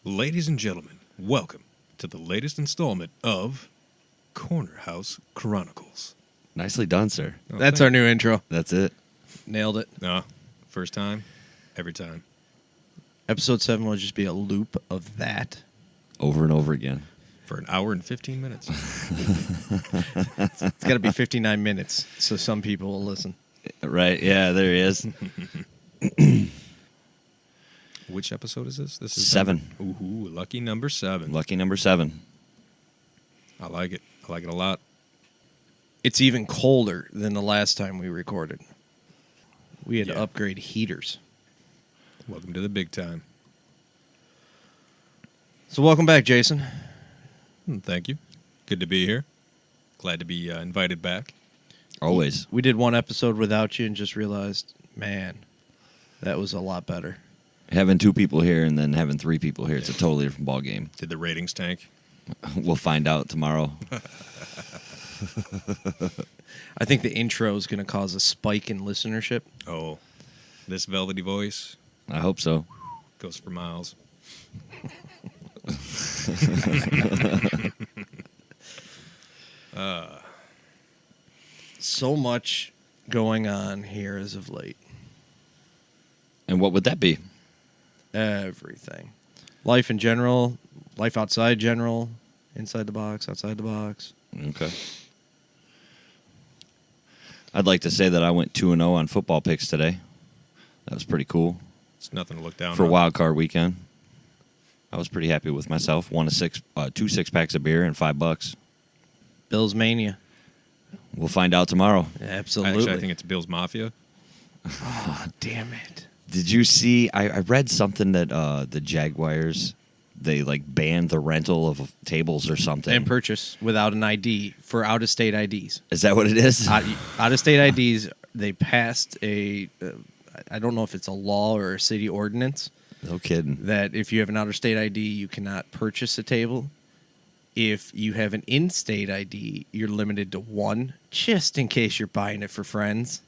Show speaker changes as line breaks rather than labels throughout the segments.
Ladies and gentlemen, welcome to the latest installment of Corner House Chronicles.
Nicely done, sir.
Oh, that's our new intro.
That's it.
Nailed it.
No, first time, every time.
Episode 7 will just be a loop of that.
Over and over again.
For an hour and 15 minutes.
It's got to be 59 minutes, so some people will listen.
Right, yeah, there he is.
Which episode is this? This is
7.
Ooh, lucky number 7.
Lucky number 7.
I like it. I like it a lot.
It's even colder than the last time we recorded. We had to upgrade heaters.
Welcome to the big time.
So welcome back, Jason.
Thank you. Good to be here. Glad to be invited back.
Always.
We did one episode without you and just realized, man, that was a lot better.
Having 2 people here and then having 3 people here, it's a totally different ball game.
Did the ratings tank?
We'll find out tomorrow.
I think the intro is going to cause a spike in listenership.
Oh, this velvety voice
I hope so.
goes for miles.
So much going on here as of late.
And what would that be?
Everything. Life in general, life outside general, inside the box, outside the box.
Okay. I'd like to say that I went 2-0 on football picks today. That was pretty cool.
It's nothing to look down
For
on.
wild card weekend. I was pretty happy with myself. Won 2 6-packs of beer and $5.
Bills Mania.
We'll find out tomorrow.
Absolutely.
Actually, I think it's Bill's Mafia.
Oh, damn it.
Did you see? I read something that the Jaguars, they like banned the rental of tables or something.
And purchase without an ID for out-of-state IDs.
Is that what it is?
Out-of-state IDs, they passed a, I don't know if it's a law or a city ordinance,
No kidding.
that if you have an out-of-state ID, you cannot purchase a table. If you have an in-state ID, you're limited to 1, just in case you're buying it for friends.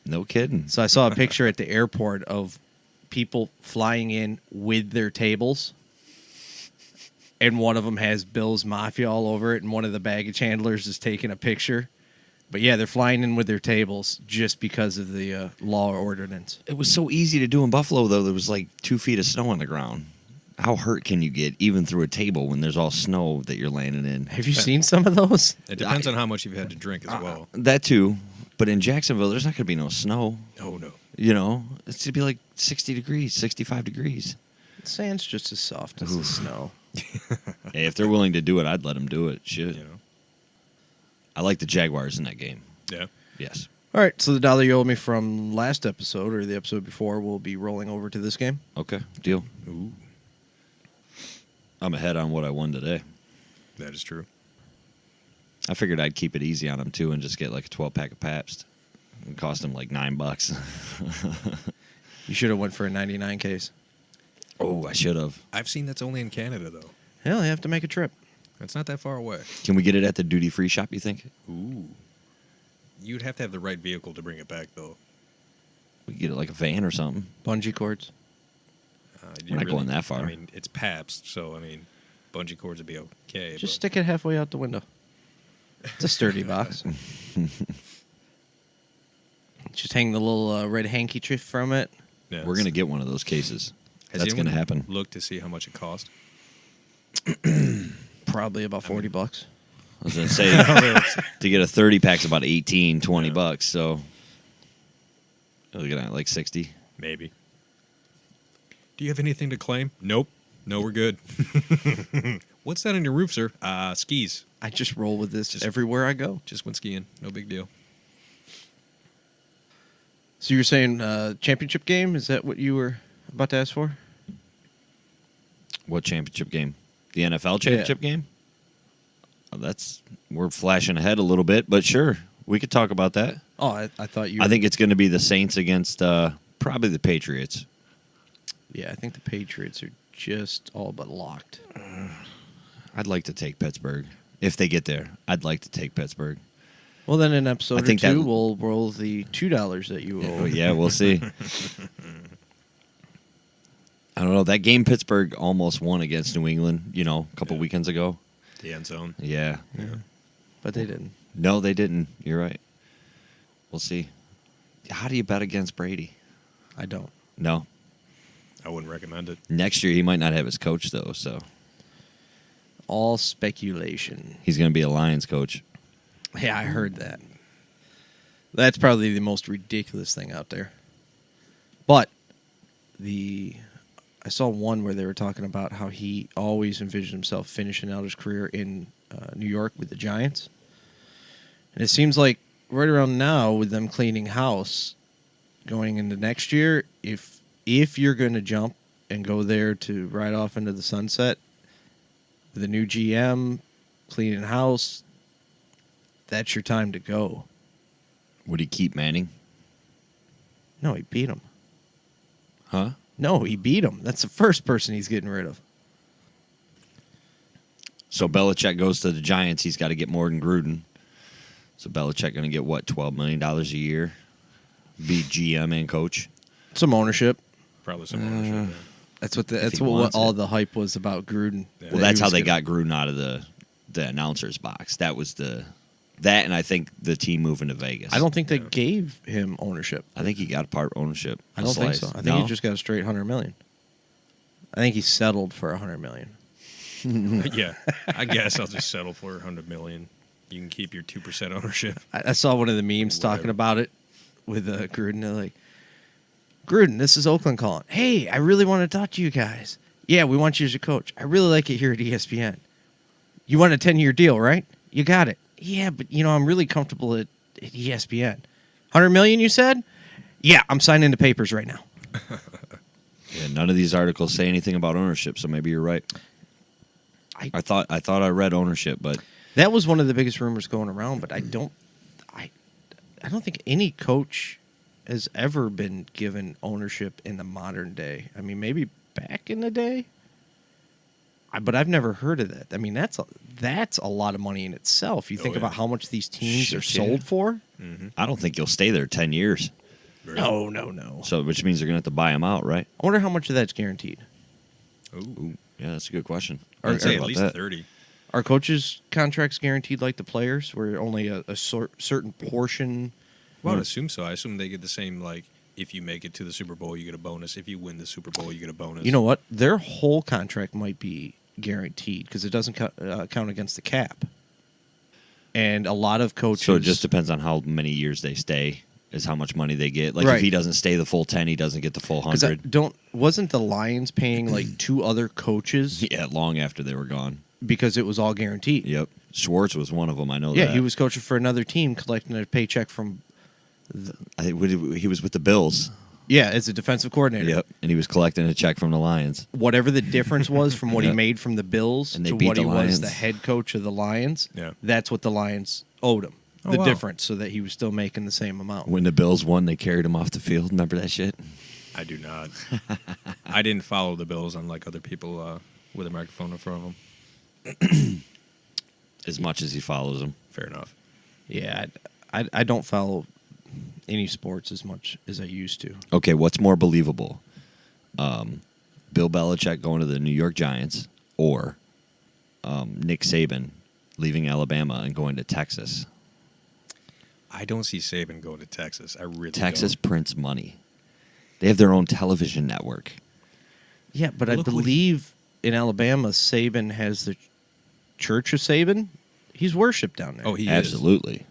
No kidding.
So I saw a picture at the airport of people flying in with their tables, and one of them has Bill's Mafia all over it, and one of the baggage handlers is taking a picture. But yeah, they're flying in with their tables just because of the law or ordinance.
It was so easy to do in Buffalo, though. There was like 2 feet of snow on the ground. How hurt can you get even through a table when there's all snow that you're landing in?
Have you seen some of those?
It depends on how much you've had to drink as well.
That too. But in Jacksonville, there's not going to be no snow.
Oh, no.
You know, it's going to be like 60 degrees, 65 degrees.
Sand's just as soft as the snow.
Hey, if they're willing to do it, I'd let them do it. Shit.
You know?
I like the Jaguars in that game.
Yeah.
Yes.
All right, so the dollar you owe me from last episode or the episode before will be rolling over to this game.
Okay. Deal.
Ooh,
I'm ahead on what I won today.
that is true.
I figured I'd keep it easy on them, too, and just get like a 12-pack of Pabst. It cost them like $9.
You should have went for a 99 case.
Oh, I should have.
I've seen that's only in Canada, though.
Hell, you have to make a trip.
It's not that far away.
Can we get it at the duty-free shop, you think?
Ooh. You'd have to have the right vehicle to bring it back, though.
We could get it like a van or something.
Bungee cords.
You
We're not going that far.
I mean, it's Pabst, so, I mean, bungee cords would be okay.
Just stick it halfway out the window. It's a sturdy box. Just hang the little red handkerchief from it.
Yeah,
We're going to get one of those cases.
Has
That's going to
anyone
happen.
Look to see how much it cost.
Probably about $40.
I was going to say, to get a 30-pack's about $18-20, so you're looking at like 60.
Maybe. Do you have anything to claim? Nope. No, we're good. What's that on your roof, sir? Skis.
I just roll with this everywhere I go.
Just went skiing. No big deal.
So you were saying championship game? Is that what you were about to ask for?
What championship game? The NFL championship game? Oh, we're flashing ahead a little bit, but sure, we could talk about that.
Oh, I thought you were...
I think it's going to be the Saints against probably the Patriots.
Yeah, I think the Patriots are just all but locked.
I'd like to take Pittsburgh. If they get there, I'd like to take Pittsburgh.
Well, then in episode
I think
2,
that-
we'll roll the $2 that you owe.
Oh, yeah, we'll see. I don't know. That game Pittsburgh almost won against New England, a couple weekends ago.
The end zone.
Yeah.
But they didn't.
No, they didn't. You're right. We'll see. How do you bet against Brady?
I don't.
No.
I wouldn't recommend it.
Next year, he might not have his coach, though, so.
All speculation.
He's going to be a Lions coach.
Yeah, I heard that. That's probably the most ridiculous thing out there. But I saw one where they were talking about how he always envisioned himself finishing out his career in New York with the Giants. And it seems like right around now, with them cleaning house, going into next year, if you're going to jump and go there to ride off into the sunset with a new GM, cleaning house, that's your time to go.
Would he keep Manning?
No, he beat him.
Huh?
No, he beat him. That's the first person he's getting rid of.
So Belichick goes to the Giants. He's got to get more than Gruden. So Belichick going to get, what, $12 million a year? Be GM and coach?
Some ownership.
Probably some ownership.
That's what
he wants
all
it.
the hype was about Gruden.
Yeah.
Well, that's how they got Gruden out of the announcer's box. That was that, and I think the team moving to Vegas.
I don't think they gave him ownership.
I think he got a part ownership.
I don't think so. I think he just got a straight $100 million. I think he settled for $100 million.
Yeah, I guess I'll just settle for $100 million. You can keep your 2% ownership.
I saw one of the memes
Whatever.
talking about it with Gruden. They're like, Gruden, this is Oakland calling. Hey, I really want to talk to you guys. Yeah, we want you as a coach. I really like it here at ESPN. You want a 10-year deal, right? You got it. Yeah, but, I'm really comfortable at ESPN. $100 million, you said? Yeah, I'm signing the papers right now.
Yeah, none of these articles say anything about ownership, so maybe you're right. I thought I read ownership, but
That was one of the biggest rumors going around, but I don't think any coach has ever been given ownership in the modern day. I mean, maybe back in the day, but I've never heard of that. I mean, that's a lot of money in itself. You think
yeah.
about how much these teams are
Shit, yeah.
sold for.
I don't think you'll stay there 10 years.
No.
So, which means they're going to have to buy him out, right?
I wonder how much of that's guaranteed.
Ooh.
Yeah, that's a good question.
I'd say at least
that.
30.
Are coaches' contracts guaranteed like the players, where only a certain portion?
Well, I'd assume so. I assume they get the same, like, if you make it to the Super Bowl, you get a bonus. If you win the Super Bowl, you get a bonus.
You know what? Their whole contract might be guaranteed because it doesn't count against the cap. And a lot of coaches.
So it just depends on how many years they stay, is how much money they get. Like
Right.
if he doesn't stay the full 10, he doesn't get the full 100.
Wasn't the Lions paying like two other coaches
Yeah, long after they were gone.
because it was all guaranteed?
Yep. Schwartz was one of them. I know
Yeah,
that.
he was coaching for another team, collecting a paycheck from.
I think he was with the Bills.
Yeah, as a defensive coordinator.
Yep. And he was collecting a check from the Lions.
Whatever the difference was from what he
Yeah.
made from the Bills
And they
to
beat
what
the
he was
Lions.
the head coach of the Lions,
Yeah.
that's what the Lions owed him.
Oh,
The
wow.
difference, so that he was still making the same amount.
When the Bills won, they carried him off the field. Remember that shit?
I do not. I didn't follow the Bills, unlike other people with a microphone in front of them.
As much as he follows them.
Fair enough.
Yeah, I don't follow any sports as much as I used to.
Okay, what's more believable? Bill Belichick going to the New York Giants or Nick Saban leaving Alabama and going to Texas?
I don't see Saban going to Texas. I really
Texas
don't.
prints money. They have their own television network.
Yeah, but I
Look what
believe in Alabama, Saban has the Church of Saban. He's worshipped down there.
Oh, he is.
Absolutely.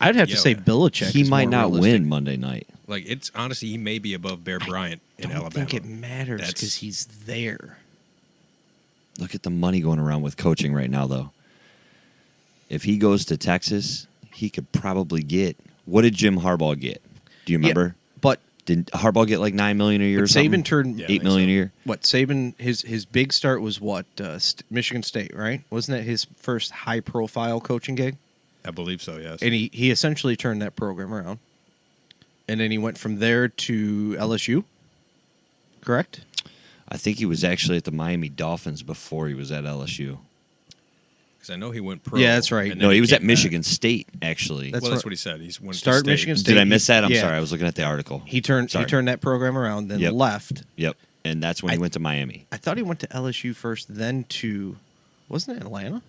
I'd have to
Yeah,
say
yeah.
Belichick.
He
is
might
more
not
realistic.
win Monday night.
Like, it's honestly, he may be above Bear Bryant in
I don't
Alabama.
think it matters
That's-
because he's there.
Look at the money going around with coaching right now, though. If he goes to Texas, he could probably get. What did Jim Harbaugh get? Do you remember?
But
Did Harbaugh get like $9 million a year? Or something?
Saban turned
Yeah.
$8 million a year.
what? Saban his big start was what? Michigan State, right? Wasn't that his first high profile coaching gig?
I believe so, yes.
And he essentially turned that program around. And then he went from there to LSU. Correct?
I think he was actually at the Miami Dolphins before he was at LSU.
Because I know he went pro.
Yeah, that's right.
and then
No, he was
came
at
back.
Michigan State, actually.
That's
Well, that's
right.
what he said. He's went
Start
to state.
Michigan State.
Did I miss that? I'm
Yeah.
sorry. I was looking at the article.
He turned
Sorry.
that program around, then
Yep.
left,
Yep. and that's when he went to Miami.
I thought he went to LSU first, then to, wasn't it Atlanta?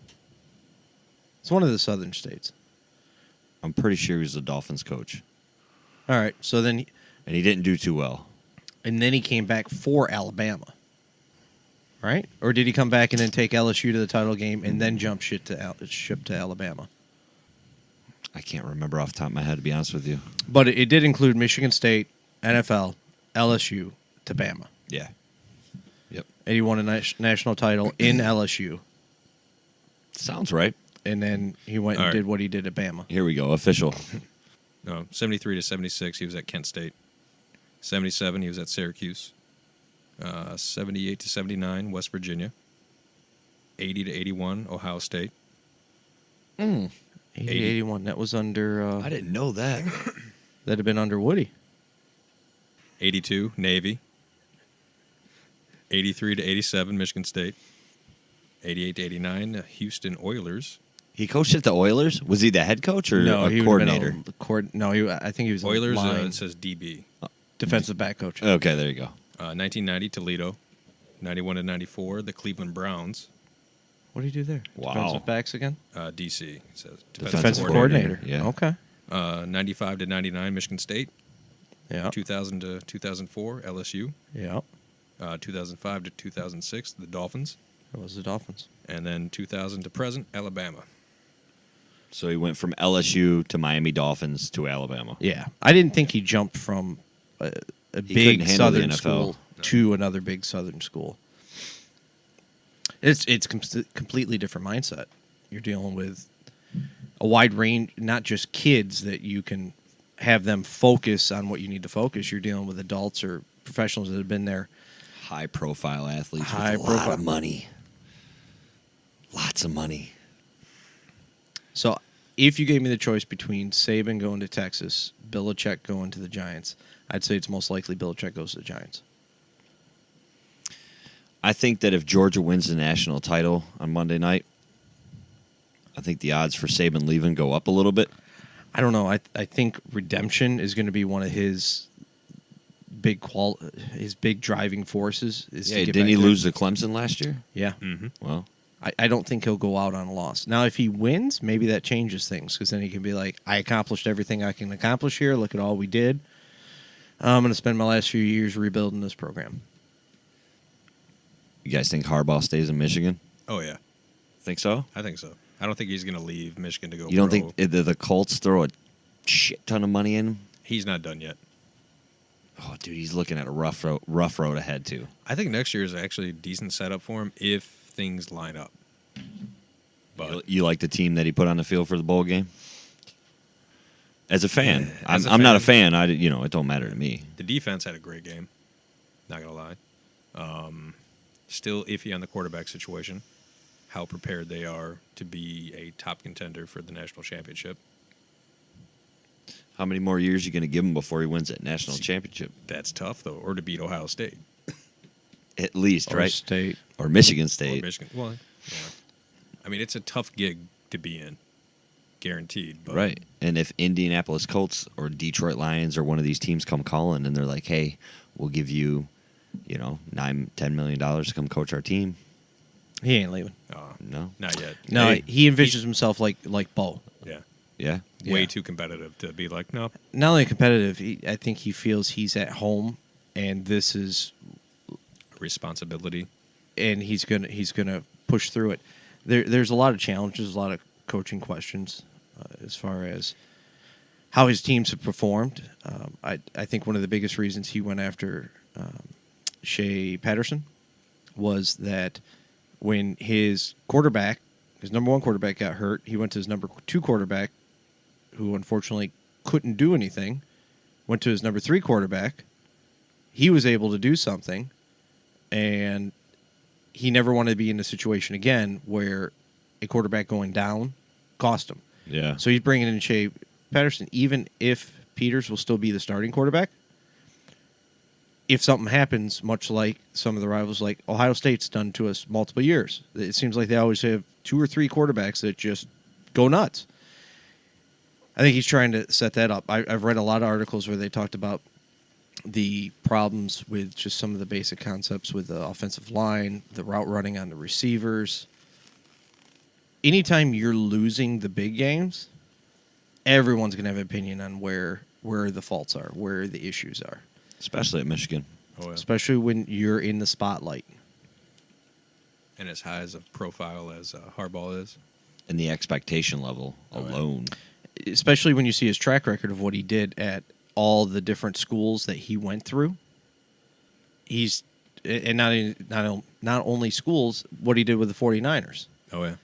It's one of the southern states.
I'm pretty sure he was the Dolphins coach.
All right, so then,
And he didn't do too well.
and then he came back for Alabama, right? Or did he come back and then take LSU to the title game and then jump ship to Alabama?
I can't remember off the top of my head, to be honest with you.
But it did include Michigan State, NFL, LSU, to Bama.
Yeah. Yep.
And he won a national title in LSU.
Sounds right.
And then he went and did what he did at Bama.
Here we go. Official.
No, 73 to 76, he was at Kent State. 77, he was at Syracuse. 78 to 79, West Virginia. 80 to 81, Ohio State.
80, 81. That was under.
I didn't know that.
That'd have been under Woody.
82, Navy. 83 to 87, Michigan State. 88 to 89, Houston Oilers.
He coached at the Oilers? Was he the head coach or a
he
coordinator?
I think he was
Oilers,
a line
it says DB.
defensive back coach.
Okay, there you go.
1990, Toledo. 91 to 94, the Cleveland Browns.
What do you do there?
Wow.
Defensive backs again?
DC, it says.
Defensive
coordinator.
Yeah.
Okay.
95 to 99, Michigan State.
Yeah.
2000 to 2004, LSU.
Yeah.
2005 to 2006, the Dolphins.
That was the Dolphins.
And then 2000 to present, Alabama.
So he went from LSU to Miami Dolphins to Alabama.
Yeah. I didn't think he jumped from a
couldn't
big
handle the
Southern
NFL.
school to another big Southern school. It's completely different mindset. You're dealing with a wide range, not just kids that you can have them focus on what you need to focus. You're dealing with adults or professionals that have been there.
High-profile athletes
High
with a lot
profile.
of money. Lots of money.
So if you gave me the choice between Saban going to Texas, Belichick going to the Giants, I'd say it's most likely Belichick goes to the Giants.
I think that if Georgia wins the national title on Monday night, I think the odds for Saban leaving go up a little bit.
I don't know. I think redemption is going to be one of his big driving forces.
Didn't he lose to Clemson last year?
Yeah.
Mm-hmm.
Well,
I don't think he'll go out on a loss. Now, if he wins, maybe that changes things because then he can be like, I accomplished everything I can accomplish here. Look at all we did. I'm going to spend my last few years rebuilding this program.
you guys think Harbaugh stays in Michigan?
Oh, yeah.
Think so?
I think so. I don't think he's going to leave Michigan to go
You don't
pro.
think the Colts throw a shit ton of money in him?
He's not done yet.
Oh, dude, he's looking at a rough road ahead, too.
I think next year is actually a decent setup for him if things line up. But
You like the team that he put on the field for the bowl game? As a fan.
Yeah, as a
I'm not a
fan.
fan. It don't matter to me.
the defense had a great game. Not going to lie. Still iffy on the quarterback situation. How prepared they are to be a top contender for the national championship.
How many more years are you going to give him before he wins that national championship?
That's tough, though. Or to beat Ohio State.
At least,
Or
right?
State.
Or Michigan
Or
State.
Michigan. Well, yeah. I mean, it's a tough gig to be in. Guaranteed. But
Right. And if Indianapolis Colts or Detroit Lions or one of these teams come calling and they're like, hey, we'll give you, $9-10 million to come coach our team.
He ain't leaving.
No.
Not yet.
No,
Hey,
he envisions himself like Bo.
Yeah.
Yeah.
Way
Yeah.
too competitive to be like, no.
Not only competitive, I think he feels he's at home, and this is,
Responsibility.
and he's gonna push through it. There's a lot of challenges, a lot of coaching questions as far as how his teams have performed. I think one of the biggest reasons he went after Shea Patterson was that when his number one quarterback got hurt, he went to his number two quarterback, who unfortunately couldn't do anything, went to his number three quarterback. He was able to do something, and he never wanted to be in a situation again where a quarterback going down cost him.
Yeah.
So he's bringing in Shea Patterson, even if Peters will still be the starting quarterback. If something happens, much like some of the rivals, like Ohio State's done to us multiple years, it seems like they always have two or three quarterbacks that just go nuts. I think he's trying to set that up. I've read a lot of articles where they talked about the problems with just some of the basic concepts with the offensive line, the route running on the receivers. Anytime you're losing the big games, everyone's going to have an opinion on where the faults are, where the issues are.
Especially at Michigan.
Oh, yeah.
Especially when you're in the spotlight.
And as high as a profile as Harbaugh is.
And the expectation level alone.
Especially when you see his track record of what he did at all the different schools that he went through. He's, and not only schools, what he did with the 49ers.
Oh, yeah.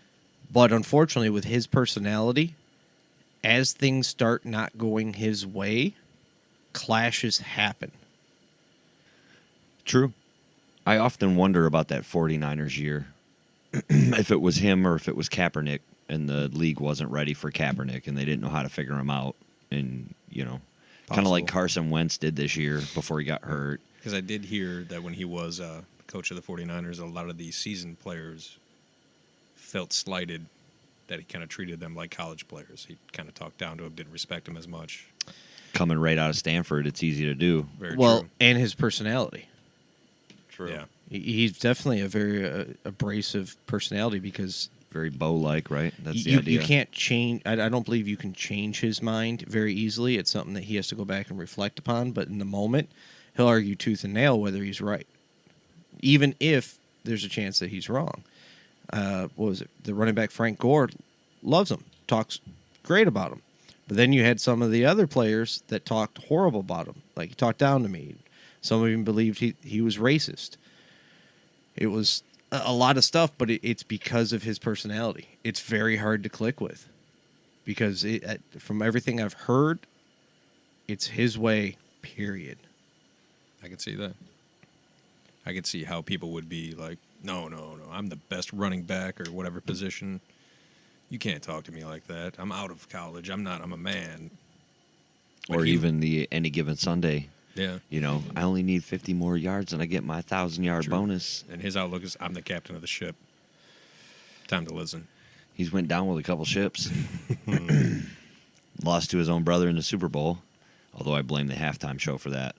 But unfortunately, with his personality, as things start not going his way, clashes happen.
True. I often wonder about that 49ers year. If it was him or if it was Kaepernick and the league wasn't ready for Kaepernick and they didn't know how to figure him out. And, kind of like Carson Wentz did this year before he got hurt.
Because I did hear that when he was coach of the 49ers, a lot of the seasoned players felt slighted that he kind of treated them like college players. He kind of talked down to them, didn't respect them as much.
Coming right out of Stanford, it's easy to do.
Very
well,
true.
and his personality.
True. Yeah.
He's definitely a very abrasive personality because
Very Bo-like, right? That's the
you
idea.
can't change. I don't believe you can change his mind very easily. It's something that he has to go back and reflect upon. But in the moment, he'll argue tooth and nail whether he's right, even if there's a chance that he's wrong. What was it? The running back Frank Gore loves him, talks great about him. But then you had some of the other players that talked horrible about him. Like, he talked down to me. Some of them believed he was racist. It was a lot of stuff, but it's because of his personality. It's very hard to click with. Because from everything I've heard, it's his way, period.
I could see that. I could see how people would be like, no, I'm the best running back or whatever position. You can't talk to me like that. I'm out of college. I'm a man. But
Or even the Any Given Sunday.
Yeah.
I only need 50 more yards and I get my 1,000-yard bonus.
And his outlook is, I'm the captain of the ship. Time to listen.
He's went down with a couple ships. Lost to his own brother in the Super Bowl, although I blame the halftime show for that.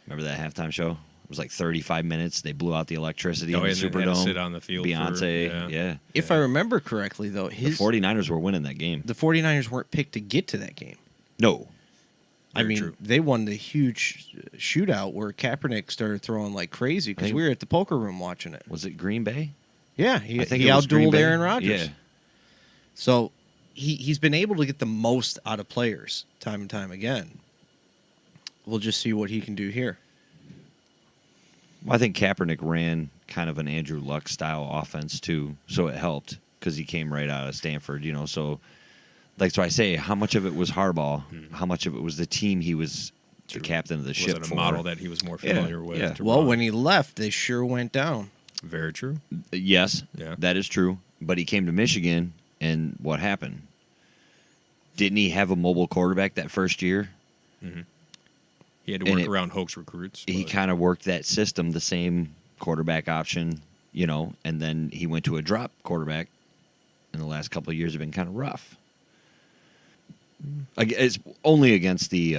Remember that halftime show? It was like 35 minutes. They blew out the electricity in the
and they had to
Superdome.
sit on the field
Beyonce, yeah.
If I remember correctly, though,
The 49ers were winning that game.
the 49ers weren't picked to get to that game.
No.
Very true.
They won the huge shootout where Kaepernick started throwing like crazy because we were at the poker room watching it.
Was it Green Bay?
Yeah, he
I think it was Green
outdueled
Bay.
Aaron Rodgers.
Yeah.
So he's been able to get the most out of players time and time again. We'll just see what he can do here.
Well, I think Kaepernick ran kind of an Andrew Luck style offense too, so it helped because he came right out of Stanford, So I say, how much of it was Harbaugh? How much of it was the team he was the captain of the ship
Was it a
for?
model that he was more familiar with?
yeah.
to
Well,
run?
when he left, they sure went down.
Very true.
Yes,
Yeah.
that is true. But he came to Michigan, and what happened? Didn't he have a mobile quarterback that first year?
He had to work around Hoax recruits.
He
but-
kind of worked that system, the same quarterback option, and then he went to a drop quarterback, and the last couple of years have been kind of rough. It's only against the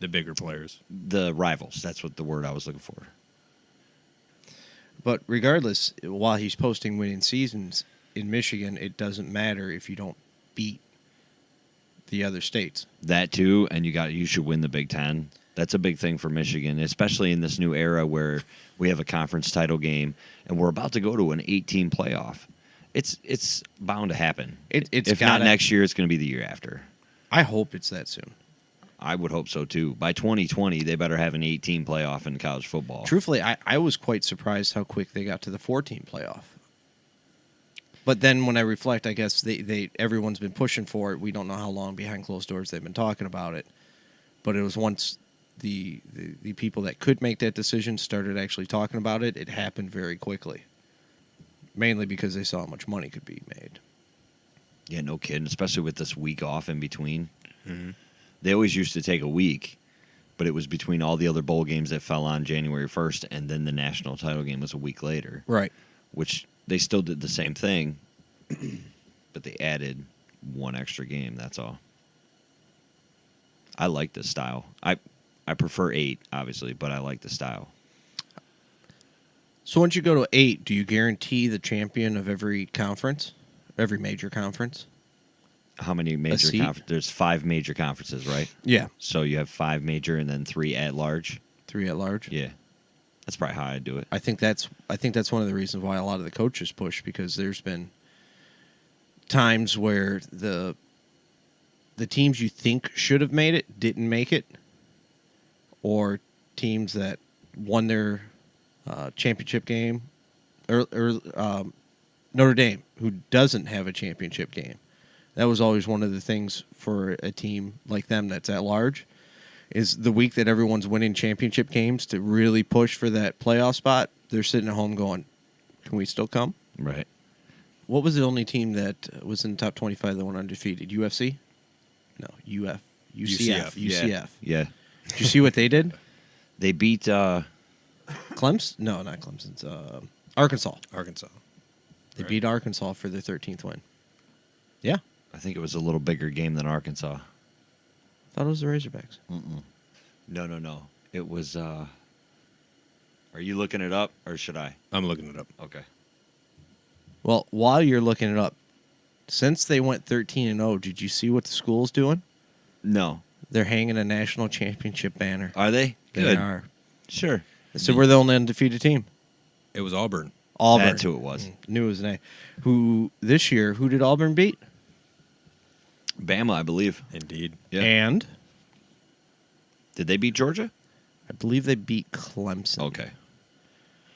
bigger players.
rivals. That's what the word I was looking for.
But regardless, while he's posting winning seasons in Michigan, it doesn't matter if you don't beat the other states.
That too, and you should win the Big Ten. That's a big thing for Michigan, especially in this new era where we have a conference title game and we're about to go to an 18 playoff. It's bound to happen.
It's
if not next year, it's going to be the year after.
I hope it's that soon.
I would hope so too. By 2020, they better have an 18 playoff in college football.
Truthfully, I was quite surprised how quick they got to the 14 playoff. But then when I reflect, I guess everyone's been pushing for it. We don't know how long behind closed doors they've been talking about it. But it was once the people that could make that decision started actually talking about it, it happened very quickly. Mainly because they saw how much money could be made.
Yeah, no kidding. Especially with this week off in between.
Mm-hmm.
They always used to take a week, but it was between all the other bowl games that fell on January 1st, and then the national title game was a week later.
Right.
Which they still did the same thing, but they added one extra game, that's all. I like this style. I prefer 8, obviously, but I like the style.
So once you go to 8, do you guarantee the champion of every conference, every major conference?
How many major
seat?
conferences? There's 5 major conferences, right?
Yeah,
So you have 5 major and then 3 at large.
3 at large.
Yeah, that's probably how I do it.
I think that's one of the reasons why a lot of the coaches push, because there's been times where the teams you think should have made it didn't make it, or teams that won their championship game, or Notre Dame, who doesn't have a championship game. That was always one of the things for a team like them that's at large, is the week that everyone's winning championship games to really push for that playoff spot, they're sitting at home going, can we still come?
Right.
What was the only team that was in the top 25 that went undefeated? UFC? No, UCF. UCF.
Yeah.
Did you see what they did?
They beat
Clemson? No, not Clemson. It's, Arkansas.
Arkansas.
They
Right.
beat Arkansas for their 13th win. Yeah.
I think it was a little bigger game than Arkansas.
Thought it was the Razorbacks.
No. It was are you looking it up or should I?
I'm looking it up.
Okay.
Well, while you're looking it up, since they went 13-0, did you see what the school's doing?
No.
They're hanging a national championship banner.
Are they?
They
Good.
are.
Sure.
So we're the only undefeated team.
It was Auburn.
Auburn.
That's who it was.
Knew it was an A. Who this year? Who did Auburn beat?
Bama, I believe.
Indeed.
Yeah.
And
Did they beat Georgia?
I believe they beat Clemson.
Okay.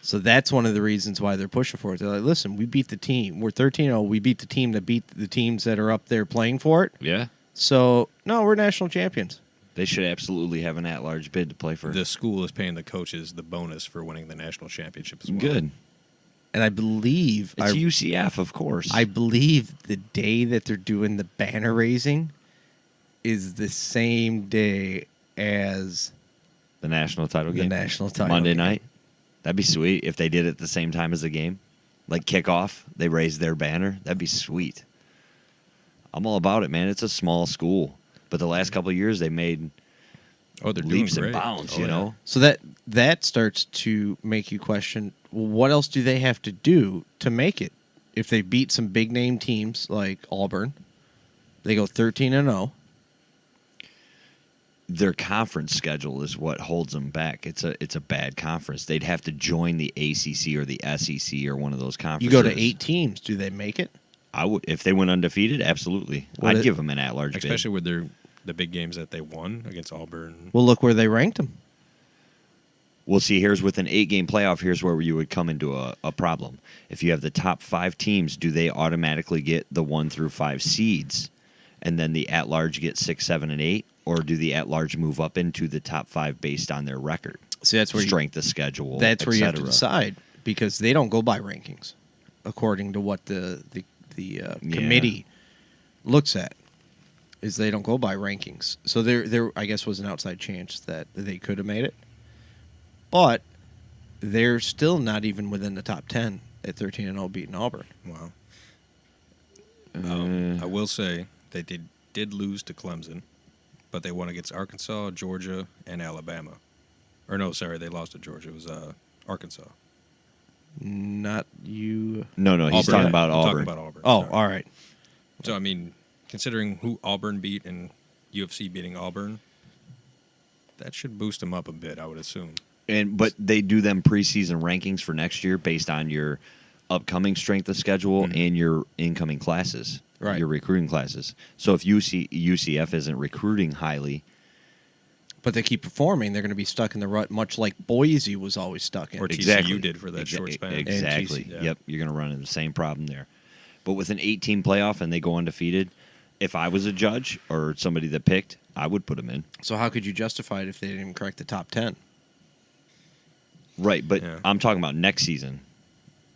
So that's one of the reasons why they're pushing for it. They're like, listen, we beat the team. We're 13-0. We beat the team that beat the teams that are up there playing for it.
Yeah.
So, no, we're national champions.
They should absolutely have an at-large bid to play for.
The school is paying the coaches the bonus for winning the national championship as well.
Good.
And I believe
It's UCF, of course.
I believe the day that they're doing the banner raising is the same day as
the national title
the
game.
national title
Monday
game.
night. That'd be sweet if they did it at the same time as the game. Like kickoff, they raise their banner. That'd be sweet. I'm all about it, man. It's a small school. But the last couple of years, they made
Oh, they're
leaps
doing
and
great.
bounds,
Oh,
you
yeah.
know?
So that starts to make you question, well, what else do they have to do to make it? If they beat some big name teams like Auburn, they go 13-0.
Their conference schedule is what holds them back. It's a bad conference. They'd have to join the ACC or the SEC or one of those conferences.
You go to 8 teams, do they make it?
I would if they went undefeated. Absolutely,
Well,
I'd give them an at-large bid.
Especially with the big games that they won against Auburn.
Well, look where they ranked them.
Well, see, here's with an 8-game playoff. Here's where you would come into a problem. If you have the top 5 teams, do they automatically get the 1 through 5 seeds, and then the at-large get 6, 7, and 8, or do the at-large move up into the top 5 based on their record?
See, that's where
Strength of schedule.
that's where you have to
etc.
decide, because they don't go by rankings according to what the committee looks at. Is they don't go by rankings. So there I guess was an outside chance that they could have made it, but they're still not even within the top 10 at 13-0 beating Auburn.
Wow. I will say that they did lose to Clemson, but they won against Arkansas, Georgia, and Alabama. Or no, sorry, they lost to Georgia. It was Arkansas.
Not you.
No, he's
Auburn.
talking about
I'm
Auburn.
talking about Auburn.
Oh,
sorry.
all right.
So, I mean, considering who Auburn beat and UFC beating Auburn, that should boost them up a bit, I would assume.
But they do them preseason rankings for next year based on your upcoming strength of schedule and your incoming classes,
Right.
your recruiting classes. So if UCF isn't recruiting highly,
But they keep performing, they're going to be stuck in the rut, much like Boise was always stuck in.
Or TCU did for that short span.
Exactly.
Yeah.
Yep, you're going to run into the same problem there. But with an 8-team playoff and they go undefeated, if I was a judge or somebody that picked, I would put them in.
So how could you justify it if they didn't even crack the top 10?
Right, but
Yeah.
I'm talking about next season.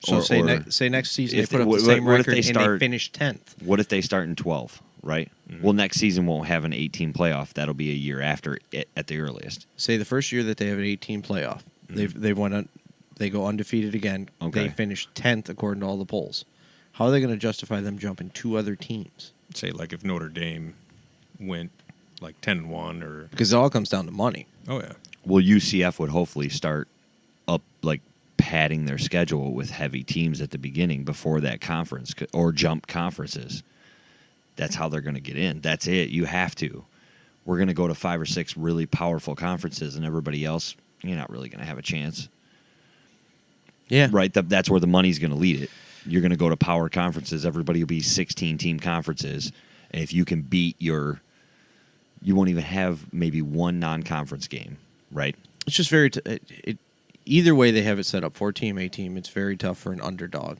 So
Or-
say
or
next season they
if
put up
what-
the same
what if
record
they
and
start-
they finish 10th.
What if they start in 12, right? Well, next season won't have an 18 playoff. That'll be a year after it, at the earliest.
Say the first year that they have an 18 playoff, they go undefeated again.
Okay.
They finish 10th according to all the polls. How are they going to justify them jumping 2 other teams?
Say, like, if Notre Dame went like 10-1 or.
Because it all comes down to money.
Oh yeah.
Well, UCF would hopefully start up like padding their schedule with heavy teams at the beginning before that conference or jump conferences. That's how they're going to get in. That's it. You have to. We're going to go to 5 or 6 really powerful conferences, and everybody else, you're not really going to have a chance.
Yeah.
Right? That's where the money's going to lead it. You're going to go to power conferences. Everybody will be 16-team conferences. And if you can beat you won't even have maybe one non-conference game, right?
It's just very, either way they have it set up, 4-team, 8-team, it's very tough for an underdog.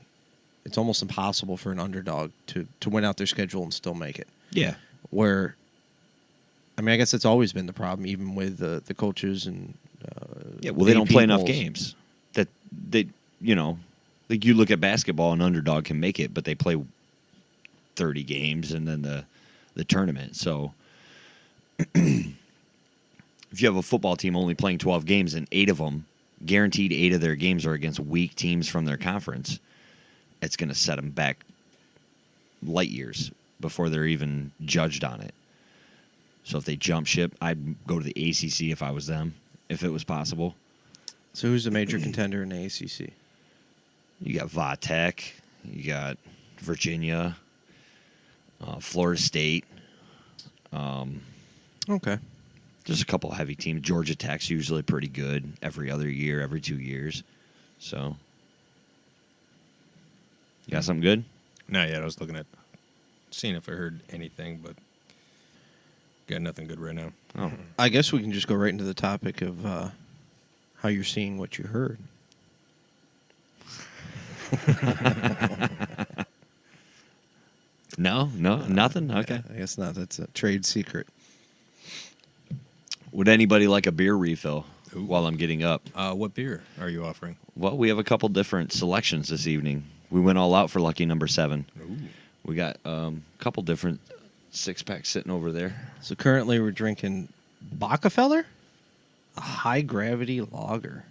It's almost impossible for an underdog to win out their schedule and still make it.
Yeah.
Where, I mean, I guess it's always been the problem, even with the coaches and
Yeah, well, they don't play enough
polls.
games. That they, like you look at basketball, an underdog can make it, but they play 30 games and then the tournament. So if you have a football team only playing 12 games and 8 of them, guaranteed 8 of their games are against weak teams from their conference, it's going to set them back light years before they're even judged on it. So if they jump ship, I'd go to the ACC if I was them, if it was possible.
So who's the major contender in the ACC?
You got Vatech, you got Virginia, Florida State.
Okay.
Just a couple heavy teams. Georgia Tech's usually pretty good every other year, every 2 years. So, you got something good?
Not yet. I was looking at seeing if I heard anything, but got nothing good right now.
Oh,
I guess we can just go right into the topic of how you're seeing what you heard.
no, nothing. Okay.
I guess not. That's a trade secret.
Would anybody like a beer refill
Ooh.
while I'm getting up?
What beer are you offering?
Well, we have a couple different selections this evening. We went all out for lucky number 7.
Ooh.
We got a couple different 6-packs sitting over there.
So currently we're drinking Bockefeller, a high-gravity lager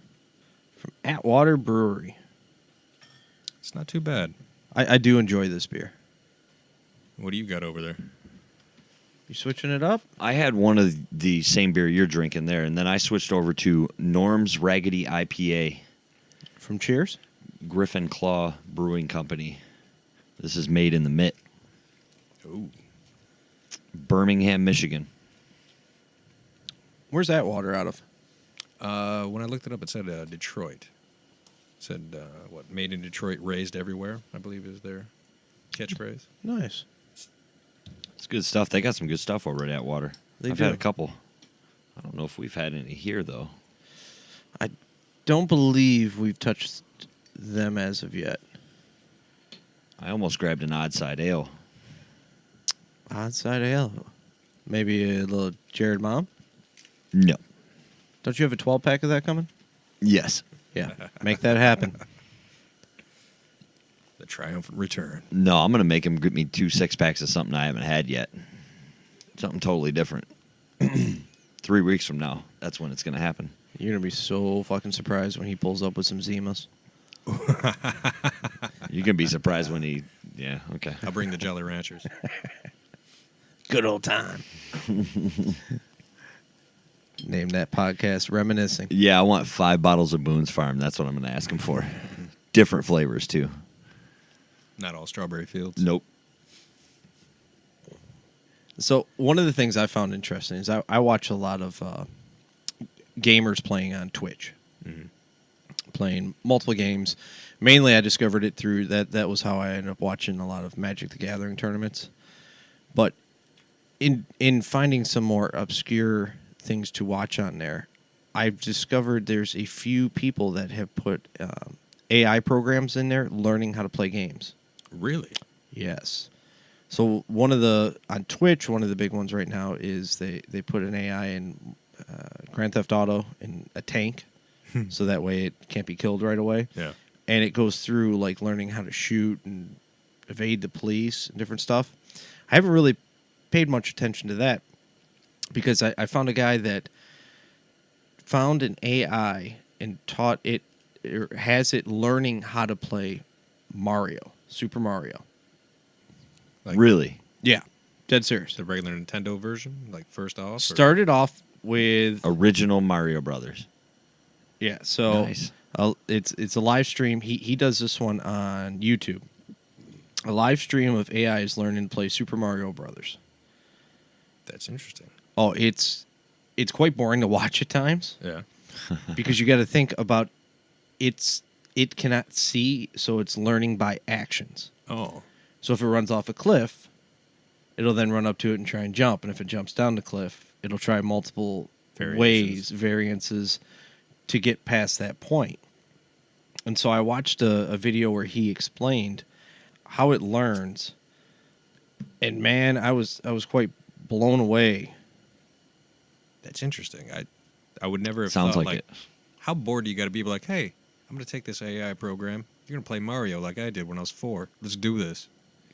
from Atwater Brewery.
It's not too bad.
I do enjoy this beer.
What do you got over there?
You switching it up?
I had one of the same beer you're drinking there, and then I switched over to Norm's Raggety IPA,
From Cheers?
Griffin Claw Brewing Company. This is made in the Mitt,
Ooh.
Birmingham, Michigan.
Where's Atwater out of?
When I looked it up, it said Detroit. It said, made in Detroit, raised everywhere, I believe is their catchphrase.
Nice.
It's good stuff. They got some good stuff over at Atwater. I've
do.
had a couple. I don't know if we've had any here, though.
I don't believe we've touched them as of yet.
I almost grabbed an Odd Side Ale.
Outside ale. Maybe a little Jared Mom?
No.
Don't you have a 12-pack of that coming?
Yes.
Yeah. Make that happen.
The triumphant return.
No, I'm going to make him get me 2 6-packs of something I haven't had yet. Something totally different. 3 weeks from now, that's when it's going to happen.
You're going to be so fucking surprised when he pulls up with some Zimas.
You're going to be surprised when he... Yeah, okay.
I'll bring the Jolly Ranchers.
Good old time. Name that podcast Reminiscing.
Yeah, I want 5 bottles of Boone's Farm. That's what I'm going to ask him for. Different flavors, too.
Not all strawberry fields.
Nope.
So one of the things I found interesting is I watch a lot of gamers playing on Twitch, playing multiple games. Mainly, I discovered it through that. That was how I ended up watching a lot of Magic the Gathering tournaments. But in finding some more obscure things to watch on there, I've discovered there's a few people that have put AI programs in there learning how to play games.
Really?
Yes. So on Twitch, one of the big ones right now is they put an AI in Grand Theft Auto in a tank, so that way it can't be killed right away.
Yeah.
And it goes through like learning how to shoot and evade the police and different stuff. I haven't really paid much attention to that because I found a guy that found an AI and taught it, or has it learning how to play Super Mario.
Like,
Really?
Yeah. Dead serious.
The regular Nintendo version, like first off? Or?
Started off with
Original Mario Brothers.
yeah. So
Nice.
it's a live stream. He does this one on YouTube. A live stream of AIs learning to play Super Mario Brothers.
That's interesting.
Oh, it's quite boring to watch at times
Yeah.
because you got to think about it cannot see, so it's learning by actions.
Oh.
So if it runs off a cliff, it'll then run up to it and try and jump. And if it jumps down the cliff, it'll try multiple variances to get past that point. And so I watched a video where he explained how it learns. And man, I was quite blown away.
That's interesting. I would never have
Sounds
thought,
like it.
how bored do you got to be like, hey, I'm going to take this AI program. You're going to play Mario like I did when I was 4. Let's do this.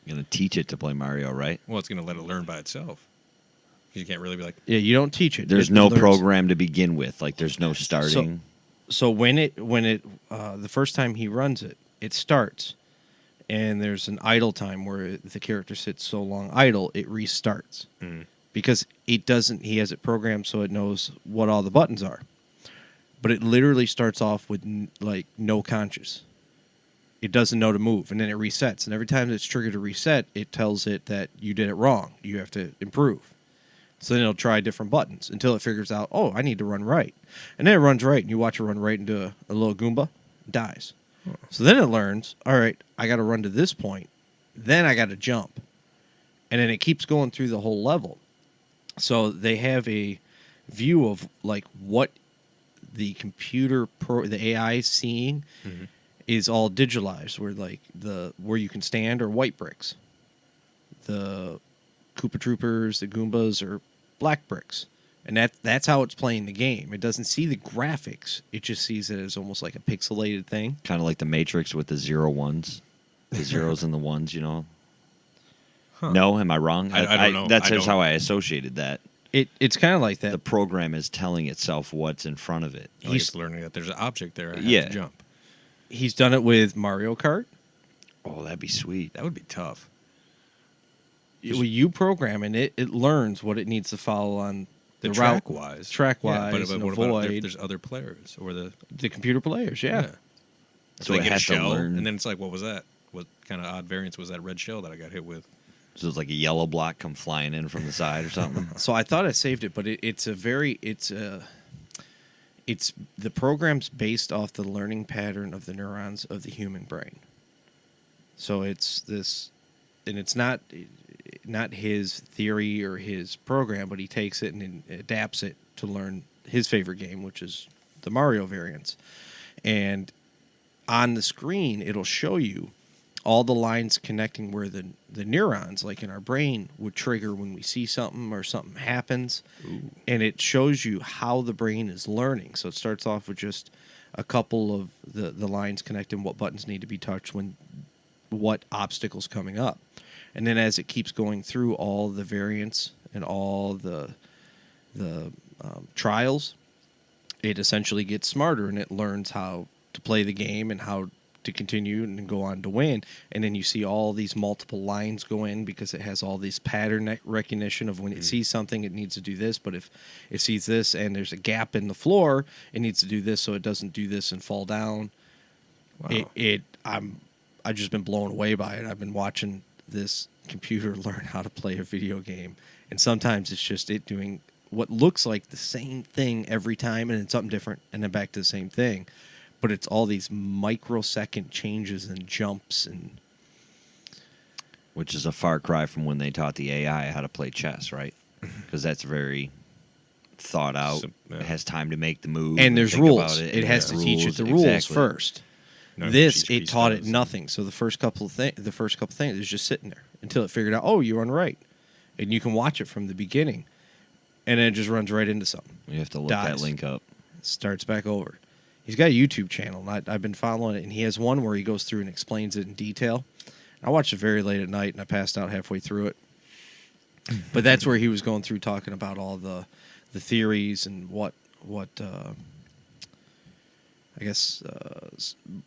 You're going to teach it to play Mario, right?
Well, it's going to let it learn by itself. You can't really be like,
Yeah, you don't teach it.
There's
It
no
learns.
program to begin with. Like, there's no starting.
So when it the first time he runs it, it starts, and there's an idle time where the character sits so long idle it restarts because it doesn't. He has it programmed so it knows what all the buttons are, but it literally starts off with like no conscious. It doesn't know to move, and then it resets. And every time it's triggered a reset, it tells it that you did it wrong. You have to improve. So then it'll try different buttons until it figures out, oh, I need to run right. And then it runs right, and you watch it run right into a little Goomba, dies. So then it learns, all right, I got to run to this point. Then I got to jump. And then it keeps going through the whole level. So they have a view of like what the the AI is seeing is all digitalized, where like where you can stand are white bricks. The Koopa Troopers, the Goombas are black bricks. And that's how it's playing the game. It doesn't see the graphics. It just sees it as almost like a pixelated thing.
Kind of like the Matrix with the 0 1s. The zeros and the ones, you know?
Huh.
No, am I wrong?
I don't know.
That's
I
just
don't-
how I associated that.
It's kind of like that.
The program is telling itself what's in front of it.
like it's learning that there's an object there. I have
Yeah.
to jump.
He's done it with Mario Kart.
Oh, that'd be sweet.
That would be tough.
Well, you program and it learns what it needs to follow on the route.
Track-wise.
Track-wise,
but
and
what about if
avoid
there's other players? Or the
computer players, yeah.
So
So
they
it
get a
has to
shell,
learn.
and then it's like, what was that? What kind of odd variance was that red shell that I got hit with?
So it's like a yellow block come flying in from the side or something.
So I thought I saved it, but it's the program's based off the learning pattern of the neurons of the human brain. So it's this, and it's not his theory or his program, but he takes it and adapts it to learn his favorite game, which is the Mario variants. And on the screen, it'll show you all the lines connecting where the neurons, like in our brain, would trigger when we see something or something happens.
Ooh.
And it shows you how the brain is learning. So it starts off with just a couple of the lines connecting what buttons need to be touched when what obstacles coming up. And then as it keeps going through all the variants and all the trials, it essentially gets smarter and it learns how to play the game and how to continue and go on to win. And then you see all these multiple lines go in because it has all this pattern recognition of when it sees something, it needs to do this. But if it sees this and there's a gap in the floor, it needs to do this so it doesn't do this and fall down.
Wow.
I've just been blown away by it. I've been watching this computer learn how to play a video game, and sometimes it's just it doing what looks like the same thing every time, and then something different, and then back to the same thing. But it's all these microsecond changes and jumps, and
Which is a far cry from when they taught the AI how to play chess, right? Because that's very thought out.
Yeah.
It has time to make the move.
and there's
think
rules.
about
It has to teach it
rules,
the rules
exactly.
first.
None of
This
the
it
cheat
taught it
does.
nothing. So the first couple things it was just sitting there until it figured out, oh, you run right, and you can watch it from the beginning, and then it just runs right into something.
You have to look
Dies.
that link up.
Starts back over. He's got a YouTube channel, and I've been following it, and he has one where he goes through and explains it in detail. I watched it very late at night, and I passed out halfway through it. But that's where he was going through talking about all the theories and what I guess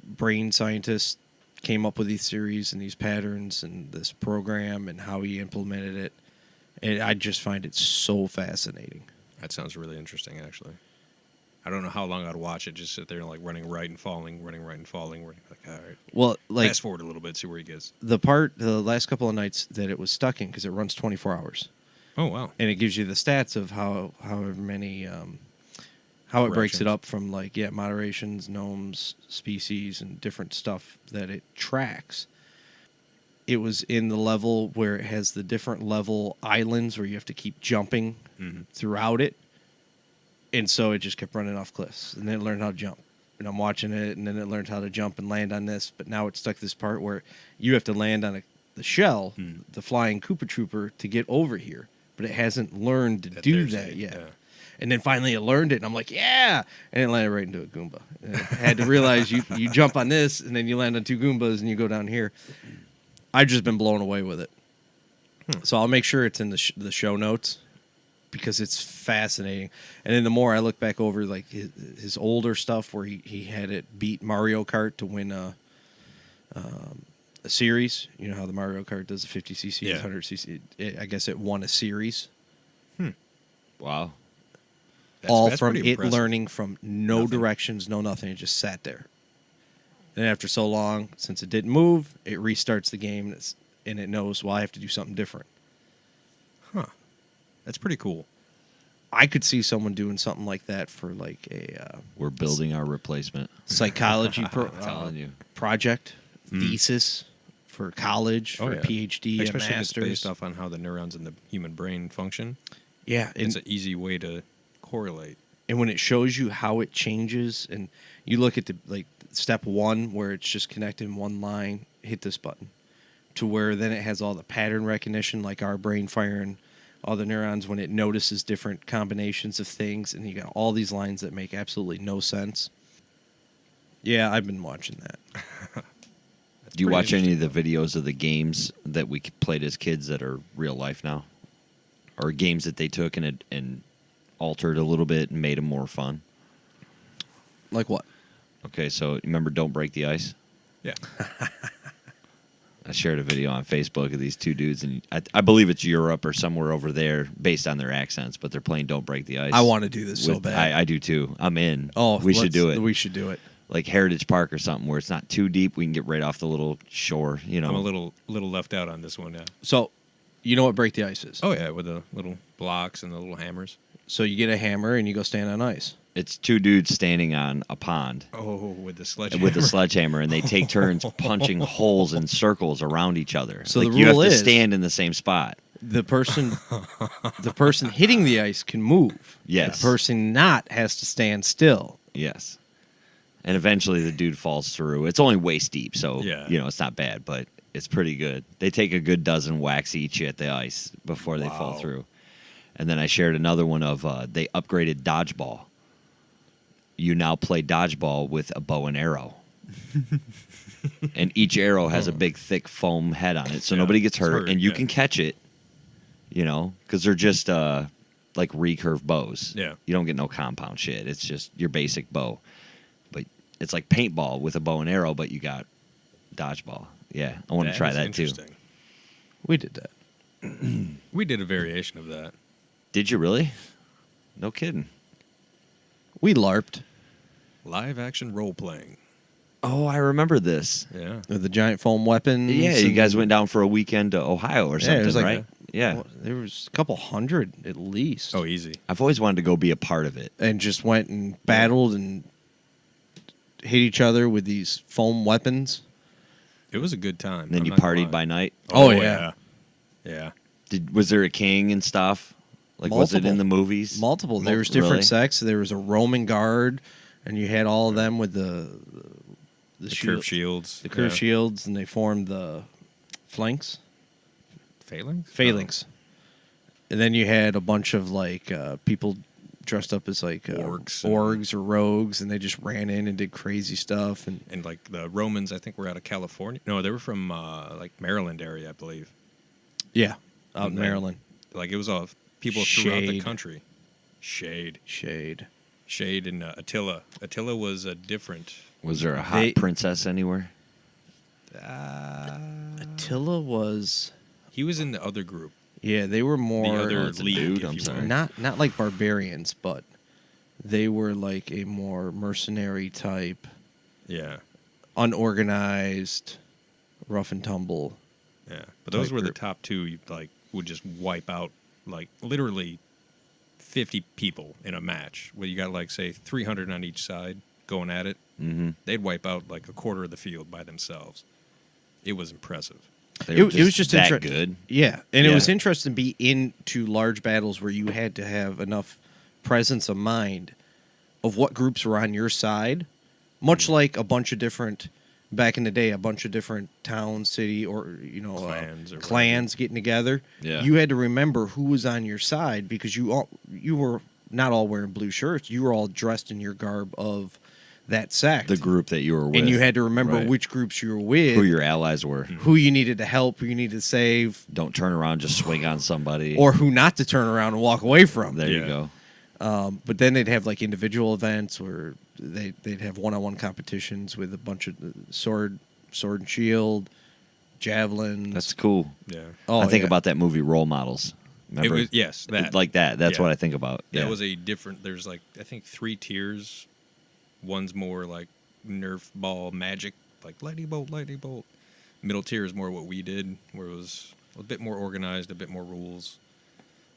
brain scientists came up with these theories and these patterns and this program and how he implemented it. And I just find it so fascinating.
That sounds really interesting, actually. I don't know how long I'd watch it. Just sit there and like running right and falling, running right and falling. Like, all right.
Well, like
Fast forward a little bit, see where he gets.
the last couple of nights that it was stuck in, because it runs 24 hours.
Oh wow!
And it gives you the stats of however many, how it breaks it
Corrections.
up from like moderations, gnomes, species, and different stuff that it tracks. It was in the level where it has the different level islands where you have to keep jumping throughout it. And so it just kept running off cliffs. And then it learned how to jump. And I'm watching it, and then it learned how to jump and land on this. But now it's stuck this part where you have to land on the shell, the flying Koopa Trooper, to get over here. But it hasn't learned to do that yet.
Yeah.
And then finally it learned it, and I'm like, yeah! And it landed right into a Goomba. And I had to realize you jump on this, and then you land on 2 Goombas, and you go down here. I've just been blown away with it. So I'll make sure it's in the show notes, because it's fascinating. And then the more I look back over like his older stuff where he had it beat Mario Kart to win a series. You know how the Mario Kart does the 50cc,
Yeah.
100cc. I guess it won a series.
Wow.
All
That's
from
pretty
it
impressive.
learning from no
Nothing.
directions, no nothing. It just sat there. And after so long, since it didn't move, it restarts the game, and it knows, well, I have to do something different.
Huh. That's pretty cool.
I could see someone doing something like that for like a
We're building our replacement.
psychology
telling you.
project, thesis for college, for a PhD,
Especially
a
if it's
master's.
based off on how the neurons in the human brain function.
Yeah,
It's an easy way to correlate.
and when it shows you how it changes, and you look at the like step 1 where it's just connected in one line, hit this button, to where then it has all the pattern recognition, like our brain firing all the neurons when it notices different combinations of things, and you got all these lines that make absolutely no sense. Yeah, I've been watching that.
Do you
pretty
watch any of the videos of the games that we played as kids that are real life now? Or games that they took and altered a little bit and made them more fun?
Like what?
Okay, so remember Don't Break the Ice?
Yeah.
I shared a video on Facebook of these 2 dudes, and I believe it's Europe or somewhere over there based on their accents, but they're playing Don't Break the Ice.
I want to do this so bad.
I do too. I'm in.
Oh,
we should do it.
We should do it.
Like Heritage Park or something where it's not too deep. We can get right off the little shore, you know.
I'm a little left out on this one now.
So, you know what Break the Ice is?
Oh yeah, with the little blocks and the little hammers.
So you get a hammer and you go stand on ice.
It's 2 dudes standing on a pond
Oh, with the sledgehammer.
with a sledgehammer, and they take turns punching holes in circles around each other.
So
like
the
you have
rule
to
is-
stand in the same spot.
The person hitting the ice can move.
Yes.
The person not has to stand still.
Yes. And eventually the dude falls through. It's only waist deep, so
Yeah.
you know it's not bad, but it's pretty good. They take a good dozen whacks each at the ice before they fall
Wow.
through. And then I shared another one of they upgraded dodgeball. You now play dodgeball with a bow and arrow. And each arrow has a big, thick foam head on it, so
Yeah,
nobody gets
it's
hurt,
hurt,
and you
yeah.
can catch it, you know, because they're just like recurve bows.
Yeah.
You don't get no compound shit. It's just your basic bow. But it's like paintball with a bow and arrow, but you got dodgeball. Yeah, I want to try
is
that too.
interesting.
We did that.
We did a variation of that.
Did you really? No kidding.
We LARPed
Live action role playing.
Oh, I remember this.
Yeah.
with the giant foam weapons.
Yeah, you
and-
guys went down for a weekend to Ohio or
Yeah, it
something,
was like
right? Yeah.
Well, there was a couple hundred at least.
Oh, easy.
I've always wanted to go be a part of it.
And just went and battled and hit each other with these foam weapons.
It was a good time.
And then
I'm
you
not gonna
partied
lie.
by night.
Oh, yeah.
Yeah.
Was there a king and stuff? Like, was it
Multiple.
in the movies?
Multiple. There was different
Really?
sects. There was a Roman guard, and you had all of them with the
The
shield-
curved shields.
the curved
Yeah.
shields, and they formed the flanks,
Phalanx?
phalanx. And then you had a bunch of like people dressed up as like
Orcs
or rogues, and they just ran in and did crazy stuff. And
And like the Romans, I think were out of California. No, they were from like Maryland area, I believe.
yeah, out in
And then-
Maryland,
Like it was all people throughout the
Shade.
country. Shade.
shade.
And Attila. Attila was a different.
Was there a hot
They-
princess anywhere?
Attila was.
He was in the other group.
Yeah, they were more
other
it's a
league,
dude,
if
I'm
you
sorry.
will.
not like barbarians, but they were like a more mercenary type,
Yeah,
unorganized, rough and tumble.
yeah. But those
Type
were the
group.
top two. You like would just wipe out like literally 50 people in a match. Where you got like say 300 on each side going at it.
Mm-hmm.
They'd wipe out like a quarter of the field by themselves. It was impressive.
They
It
were
was just
that
interesting.
good.
Yeah, and it
Yeah.
was interesting to be into large battles where you had to have enough presence of mind of what groups were on your side, much like a bunch of different back in the day, a bunch of different town, city, or
Clans or
clans getting together.
Yeah.
You had to remember who was on your side because you were not all wearing blue shirts. You were all dressed in your garb of that sect,
The group that you were with.
and you had to remember
Right.
which groups you were with,
who your allies were.
who you needed to help, who you needed to save,
Don't turn around, just swing on somebody.
or who not to turn around and walk away from.
there you
Yeah.
go.
But then they'd have like individual events where they'd have one-on-one competitions with a bunch of sword and shield, javelins.
That's cool.
Yeah.
Oh,
I think
yeah.
about that movie Role Models. Remember?
It was, yes, that.
Like that. That's
Yeah.
what I think about.
That
Yeah.
was a different. There's like I think 3 tiers. One's more like Nerf ball magic, like lightning bolt, lightning bolt. Middle tier is more what we did, where it was a bit more organized, a bit more rules.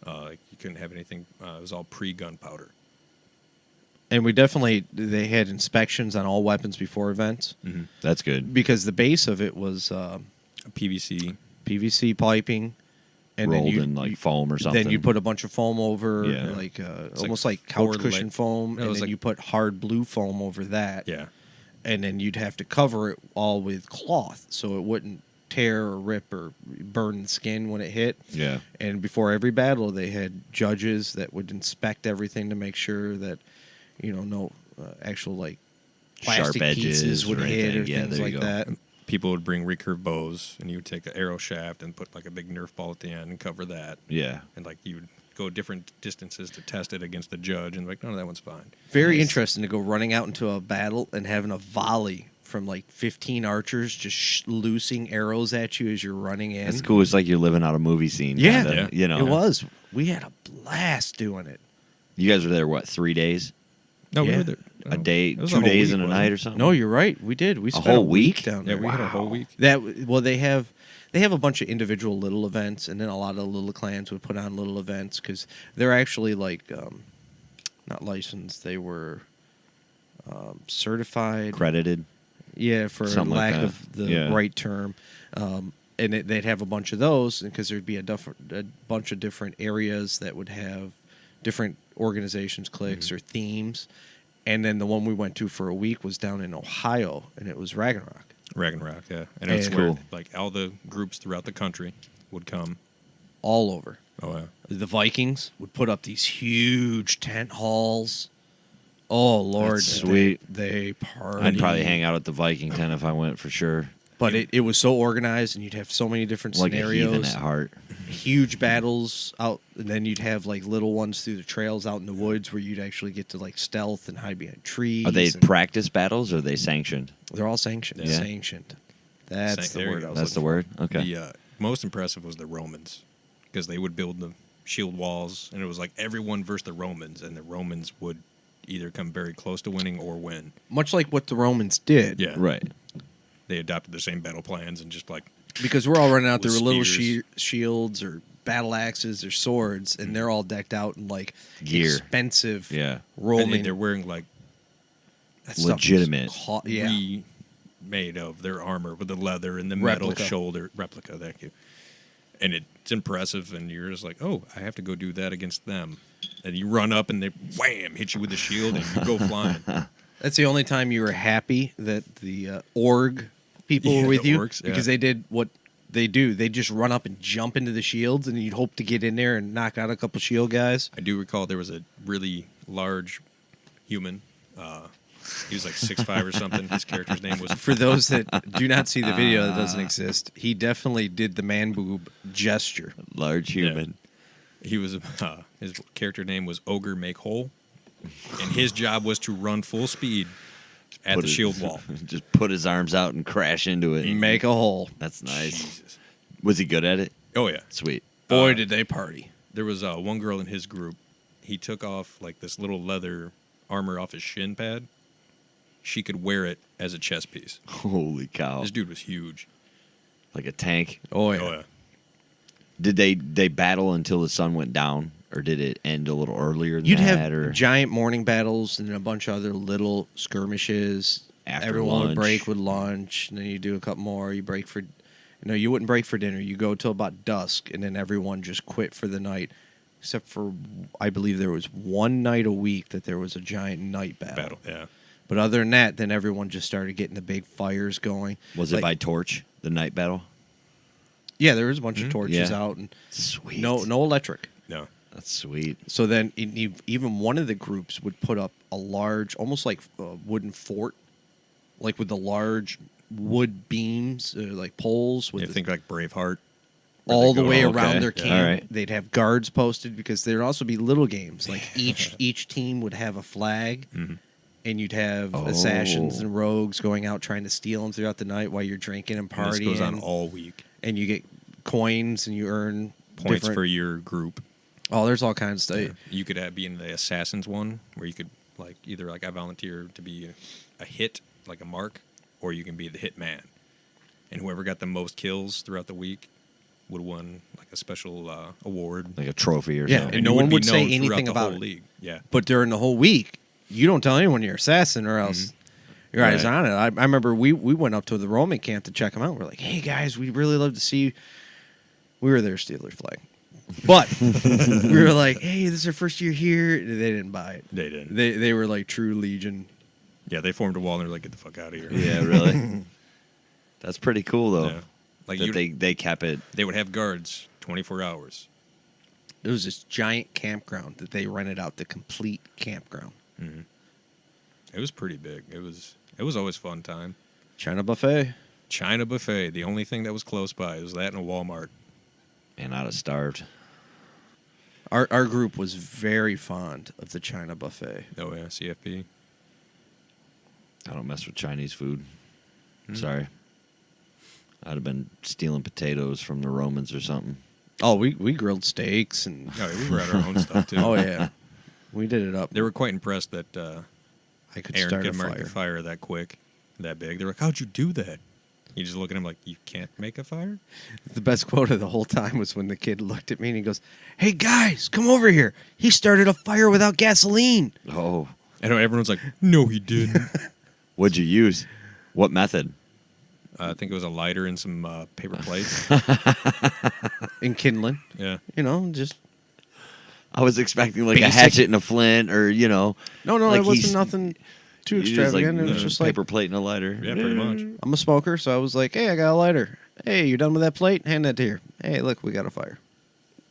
Like you couldn't have anything. It was all pre-gunpowder.
And they had inspections on all weapons before events
That's good.
because the base of it was
PVC.
PVC piping, and
Rolled
then you
in like foam or something.
Then you put a bunch of foam over,
Yeah.
like
It's
almost
like
like couch
4
cushion
layers.
foam,
No, it
and
was
then
like-
you put hard blue foam over that.
Yeah.
And then you'd have to cover it all with cloth so it wouldn't tear or rip or burn the skin when it hit.
Yeah.
And before every battle, they had judges that would inspect everything to make sure that, no actual like
Sharp
plastic
edges
pieces would
or
hit or
anything. Yeah,
things
there you
like
go.
that.
People would bring recurve bows, and you would take an arrow shaft and put like a big Nerf ball at the end and cover that.
Yeah.
And like you would go different distances to test it against the judge, and like, no, that one's fine.
Very interesting to go running out into a battle and having a volley from like 15 archers just loosing arrows at you as you're running in.
That's cool. It's like you're living out a movie scene.
Yeah.
kinda,
Yeah.
You know.
It was. We had a blast doing it.
You guys were there, what, 3 days?
No, we
Yeah.
were there.
A day,
It was
2
whole
days
week,
and a
wasn't
night
it?
or something?
No, you're right. We did. We spent
whole
a week
week?
down
Yeah,
there.
we had a whole week.
They have a bunch of individual little events, and then a lot of little clans would put on little events because they're actually like not licensed. They were certified.
Credited.
Yeah, for
Something like
lack
that.
of the
Yeah.
right term. And they'd have a bunch of those because there'd be a bunch of different areas that would have different organizations, cliques, or themes. And then the one we went to for a week was down in Ohio, and it was Ragnarok.
Ragnarok, yeah. And it's
And-
where
Cool.
like all the groups throughout the country would come.
All over.
Oh, yeah.
The Vikings would put up these huge tent halls. Oh Lord,
That's sweet.
They party.
I'd probably hang out at the Viking tent if I went for sure.
But it was so organized, and you'd have so many different
Like a heathen
scenarios.
at heart.
Huge battles out, and then you'd have like little ones through the trails out in the woods where you'd actually get to like stealth and hide behind trees.
Are they
and
practice battles or are they sanctioned?
they're all sanctioned.
Yeah.
Sanctioned. That's the
There you
word.
go.
I was
That's the
looking
word? Okay.
The most impressive was the Romans because they would build the shield walls, and it was like everyone versus the Romans, and the Romans would either come very close to winning or win.
for. Much like what the Romans did.
Yeah.
Right.
They adopted the same battle plans and just like
Because we're all running out there
With
with little
spears.
shields or battle axes or swords, and they're all decked out in like
Gear.
expensive
Yeah.
Roman.
they're wearing like
that stuff was
legitimate.
yeah.
remade of their armor with the leather and the metal
Replica.
shoulder replica. Thank you. And it's impressive, and you're just like, oh, I have to go do that against them. And you run up, and they wham hit you with the shield, and you go flying.
That's the only time you were happy that the org people
Yeah,
were with
the
you
orcs, yeah.
because they did what they do. They just run up and jump into the shields, and you'd hope to get in there and knock out a couple shield guys.
I do recall there was a really large human. He was like 6'5" or something. His character's name was
For those that do not see the video that doesn't exist, he definitely did the man boob gesture.
Large human.
He was his character name was Ogre Make Hole, and his job was to run full speed at
Put
the
his-
shield wall.
Just put his arms out and crash into it.
Make a hole.
That's nice.
Jesus.
Was he good at it?
Oh yeah,
Sweet.
Boy, did they party.
There was one girl in his group. He took off like this little leather armor off his shin pad. She could wear it as a chest piece.
Holy cow!
This dude was huge.
Like a tank.
Oh, yeah.
Oh yeah.
Did they battle until the sun went down, or did it end a little earlier than
You'd
that?
have
or
giant morning battles and then a bunch of other little skirmishes.
After
Everyone would
lunch.
break with lunch, and then you do a couple more. You break for, you wouldn't break for dinner. You go till about dusk, and then everyone just quit for the night. Except for, I believe there was one night a week that there was a giant night battle.
Yeah.
But other than that, then everyone just started getting the big fires going.
was it by torch? The night battle.
Yeah, there was a bunch of torches
Yeah.
out, and
Sweet.
no electric.
No.
That's sweet.
So then even one of the groups would put up a large, almost like a wooden fort, like with the large wood beams, like poles. With
You think like Braveheart.
all the
go-
way
Oh, okay.
around their
Yeah.
camp.
All right.
They'd have guards posted because there'd also be little games. Like each team would have a flag, and you'd have assassins
Oh.
and rogues going out trying to steal them throughout the night while you're drinking and
And this goes on
partying.
all week.
And you get coins and you earn
Points
different-
for your group.
Oh, there's all kinds of stuff.
You could be in the assassins one, where you could like either like I volunteer to be a hit, like a mark, or you can be the hit man. And whoever got the most kills throughout the week would win like a special award.
Like a trophy or
Yeah,
something.
and no
you
one
be
would say
known throughout
anything
the
about
whole
it.
league. Yeah.
But during the whole week, you don't tell anyone you're assassin, or else your eyes
Right.
on it. I remember we went up to the Roman camp to check them out. We're like, hey guys, we'd really love to see you. We were their Steelers flag, but we were like, hey, this is our first year here. They didn't buy it.
They did.
They were like true Legion.
Yeah, they formed a wall and they're like, get the fuck out of here.
Yeah, really. That's pretty cool though.
Yeah. Like
That they kept it.
they would have guards 24 hours.
It was this giant campground that they rented out, the complete campground.
It was pretty big. It was always fun time.
China buffet.
China buffet. The only thing that was close by was that and a Walmart.
Man, I'd have starved.
Our group was very fond of the China buffet.
Oh yeah, CFP.
I don't mess with Chinese food. Sorry. I'd have been stealing potatoes from the Romans or something.
Oh, we grilled steaks and
Oh, yeah, we brought our own stuff too.
oh yeah, we did it up.
They were quite impressed that
I could
Aaron
start a
could make
fire.
a fire that quick, that big. They're like, "How'd you do that?" You just look at him like, "You can't make a fire."
The best quote of the whole time was when the kid looked at me and he goes, "Hey guys, come over here. He started a fire without gasoline."
Oh.
And everyone's like, "No, he didn't."
What'd you use? What method?
I think it was a lighter and some paper plates.
In kindling,
Yeah.
just
I was expecting like
Basic.
a hatchet and a flint or,
no,
like
it wasn't
he's-
nothing too
you just,
extravagant.
like,
It was just like
paper plate and a lighter.
Yeah, pretty much.
I'm a smoker, so I was like, "Hey, I got a lighter. Hey, you done with that plate? Hand that to here. Hey, look, we got a fire."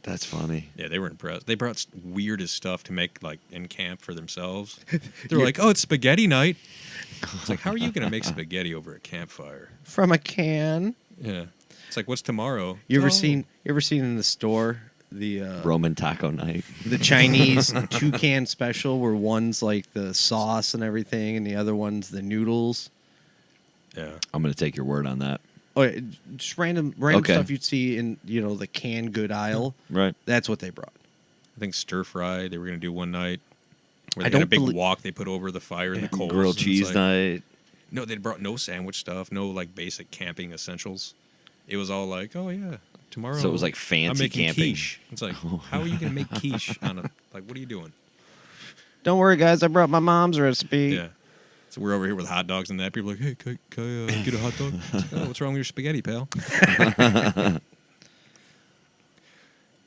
That's funny.
Yeah, they were impressed. They brought weirdest stuff to make like in camp for themselves. They're like, "Oh, it's spaghetti night." It's like, how are you going to make spaghetti over a campfire?
From a can.
Yeah. It's like, what's tomorrow?
You ever
Oh.
seen in the store the
Roman taco night.
the Chinese toucan special where one's like the sauce and everything and the other one's the noodles?
Yeah.
I'm going to take your word on that.
Oh, yeah, just random
Okay.
stuff you'd see in the canned good aisle.
Right.
That's what they brought.
I think stir fry they were going to do one night. Where
I
they had a
don't
big
belie-
wok they put over the fire in the coals.
Grilled
and it's
cheese
like-
night.
No, they brought no sandwich stuff, no like basic camping essentials. It was all like, oh yeah, tomorrow.
So it was like fancy
I'm making
camping.
quiche. It's like, how are you going to make quiche on a like? What are you doing?
Don't worry, guys. I brought my mom's recipe.
Yeah. So we're over here with hot dogs and that. People are like, hey, can I get a hot dog? It's like, oh, what's wrong with your spaghetti, pal?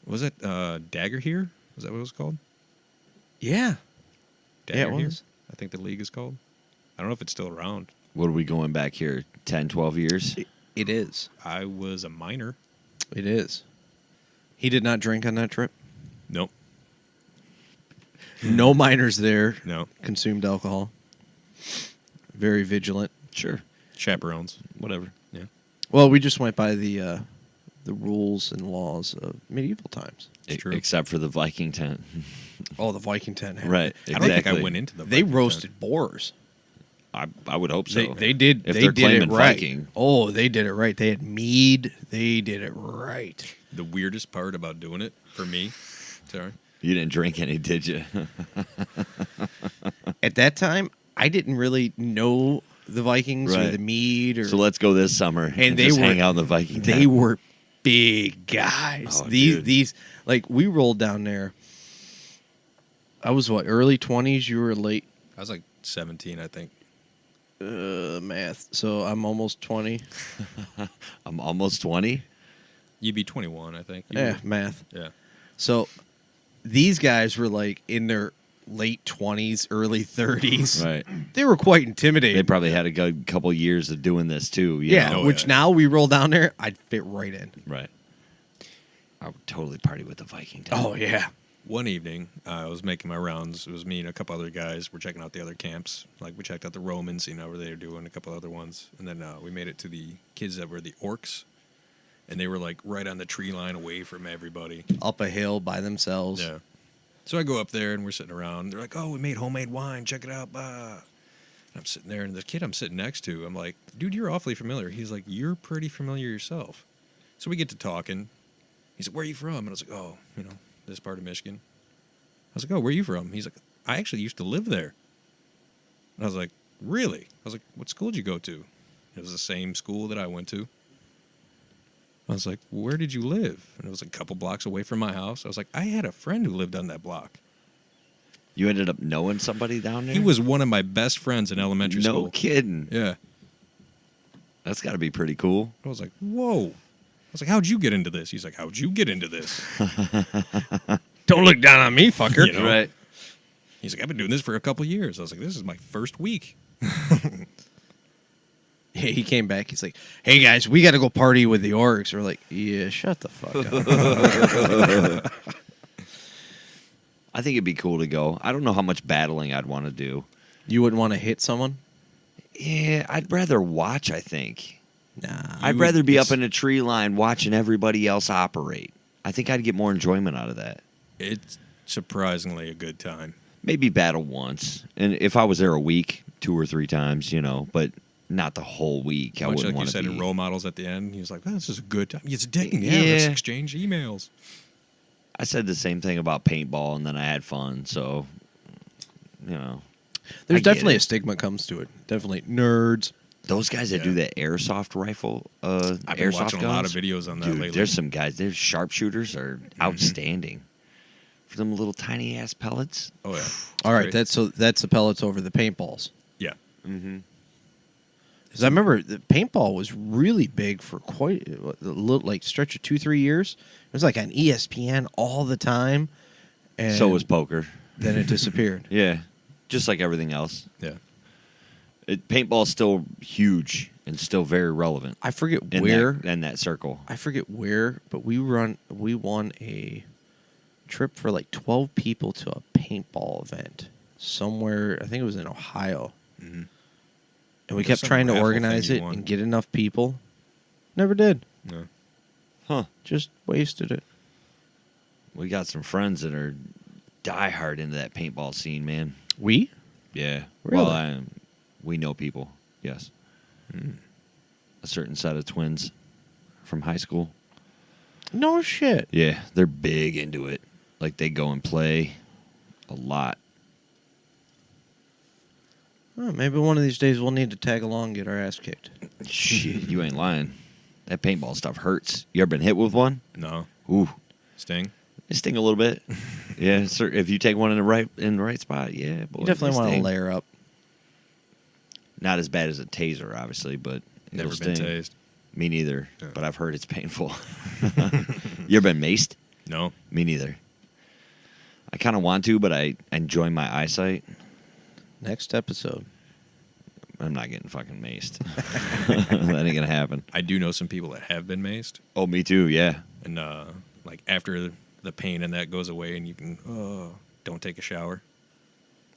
Was it Dagger here? Was that what it was called?
Yeah.
Dagger
Yeah, it
Here?
was.
I think the league is called. I don't know if it's still around.
What are we going back here? 10, 12 years?
It is.
I was a minor.
It is. He did not drink on that trip.
Nope.
No minors there
No.
consumed alcohol. Very vigilant.
Sure.
Chaperones.
Whatever.
Yeah.
Well, we just went by the rules and laws of medieval times.
It's true.
Except for the Viking tent.
Oh, the Viking tent.
Right.
I don't think I
Exactly.
went into the
They
Viking
roasted boars.
I would hope so.
They did.
If
They
they're
did
claiming
it right.
Viking.
Oh, they did it right. They had mead. They did it right.
The weirdest part about doing it for me, sorry,
You didn't drink any, did you?
At that time, I didn't really know the Vikings or
Right.
the mead. Or
So let's go this summer and
they
just
were
hang out in the Viking
They
tent.
were big guys.
Oh, dude.
These like we rolled down there. I was what, early 20s? You were late
I was like 17, I think.
math. So I'm almost 20.
I'm almost 20.
You'd be 21, I think. You
Yeah,
would.
math.
Yeah.
So these guys were like in their late 20s, early 30s.
Right.
They were quite intimidating.
They probably had a good couple years of doing this too. you
yeah,
know?
Oh,
which
yeah.
now we roll down there, I'd fit right in.
Right. I would totally party with the Viking tent.
Oh yeah.
One evening, I was making my rounds. It was me and a couple other guys. We're checking out the other camps. Like, we checked out the Romans, what they were doing, a couple other ones. And then we made it to the kids that were the orcs. And they were, like, right on the tree line away from everybody.
Up a hill by themselves.
Yeah. So I go up there, and we're sitting around. They're like, oh, we made homemade wine. Check it out. Bah. And I'm sitting there, and the kid I'm sitting next to, I'm like, dude, you're awfully familiar. He's like, you're pretty familiar yourself. So we get to talking. He's like, where are you from? And I was like, oh, this part of Michigan. I was like, oh, where are you from? He's like, I actually used to live there. And I was like, really? I was like, what school did you go to? It was the same school that I went to. I was like, where did you live? And it was a couple blocks away from my house. I was like, I had a friend who lived on that block.
You ended up knowing somebody down there?
He was one of my best friends in elementary
no
school.
kidding.
Yeah.
That's got to be pretty cool.
I was like, whoa. I was like, how'd you get into this? He's like, how'd you get into this?
Don't look down on me, fucker.
You know?
Right.
He's like, I've been doing this for a couple years. I was like, this is my first week.
He came back. He's like, hey, guys, we got to go party with the orcs. We're like, yeah, shut the fuck up.
I think it'd be cool to go. I don't know how much battling I'd want to do.
You wouldn't want to hit someone?
Yeah, I'd rather watch, I think.
Nah.
I'd rather be up in a tree line watching everybody else operate. I think I'd get more enjoyment out of that.
It's surprisingly a good time.
Maybe battle once. And if I was there a week, 2 or 3 times, but not the whole week. I
Much
wouldn't
like you
want to
said
be.
in role models at the end, he was like, oh, this is a good time. It's dating. Yeah,
Yeah.
let's exchange emails.
I said the same thing about paintball, and then I had fun. So,
There's
I get
definitely
it.
a stigma comes to it. Definitely nerds.
Those guys that do
Yeah.
that airsoft rifle,
I've been
airsoft
watching
guns,
a lot of videos on that
dude,
lately.
there's some guys. Their sharpshooters are outstanding. For them little tiny ass pellets.
Oh, yeah.
All right,
Great.
that's the pellets over the paintballs.
Yeah.
Mm-hmm.
Because I remember the paintball was really big for quite a little, like stretch of 2-3 years. It was like on ESPN all the time. And
So was poker.
then it disappeared.
Yeah, just like everything else.
Yeah.
Paintball's still huge and still very relevant
I forget
in
where.
in that circle.
I forget where, but we won a trip for like 12 people to a paintball event somewhere. I think it was in Ohio.
Mhm.
And we
There's
kept
some
trying to
raffle
organize
thing you
it
won.
and get enough people. Never did.
No.
Huh?
Just wasted it.
We got some friends that are diehard into that paintball scene, man.
We?
Yeah.
Really?
Well, we know people. Yes. A certain set of twins from high school.
No shit.
Yeah, they're big into it. Like they go and play a lot.
Well, maybe one of these days we'll need to tag along and get our ass kicked.
Shit, you ain't lying. That paintball stuff hurts. You ever been hit with one?
No.
Ooh,
Sting?
it sting a little bit. Yeah, sir. If you take one in the right spot, yeah, boy,
You definitely
it
want to
sting.
layer up.
Not as bad as a taser, obviously, but
Never
it'll
been
sting.
tased.
Me neither.
Yeah.
But I've heard it's painful. You ever been maced?
No.
Me neither. I kind of want to, but I enjoy my eyesight.
Next episode.
I'm not getting fucking maced. That ain't gonna happen.
I do know some people that have been maced.
Oh, me too. Yeah.
And, like, after the pain and that goes away and you can, don't take a shower.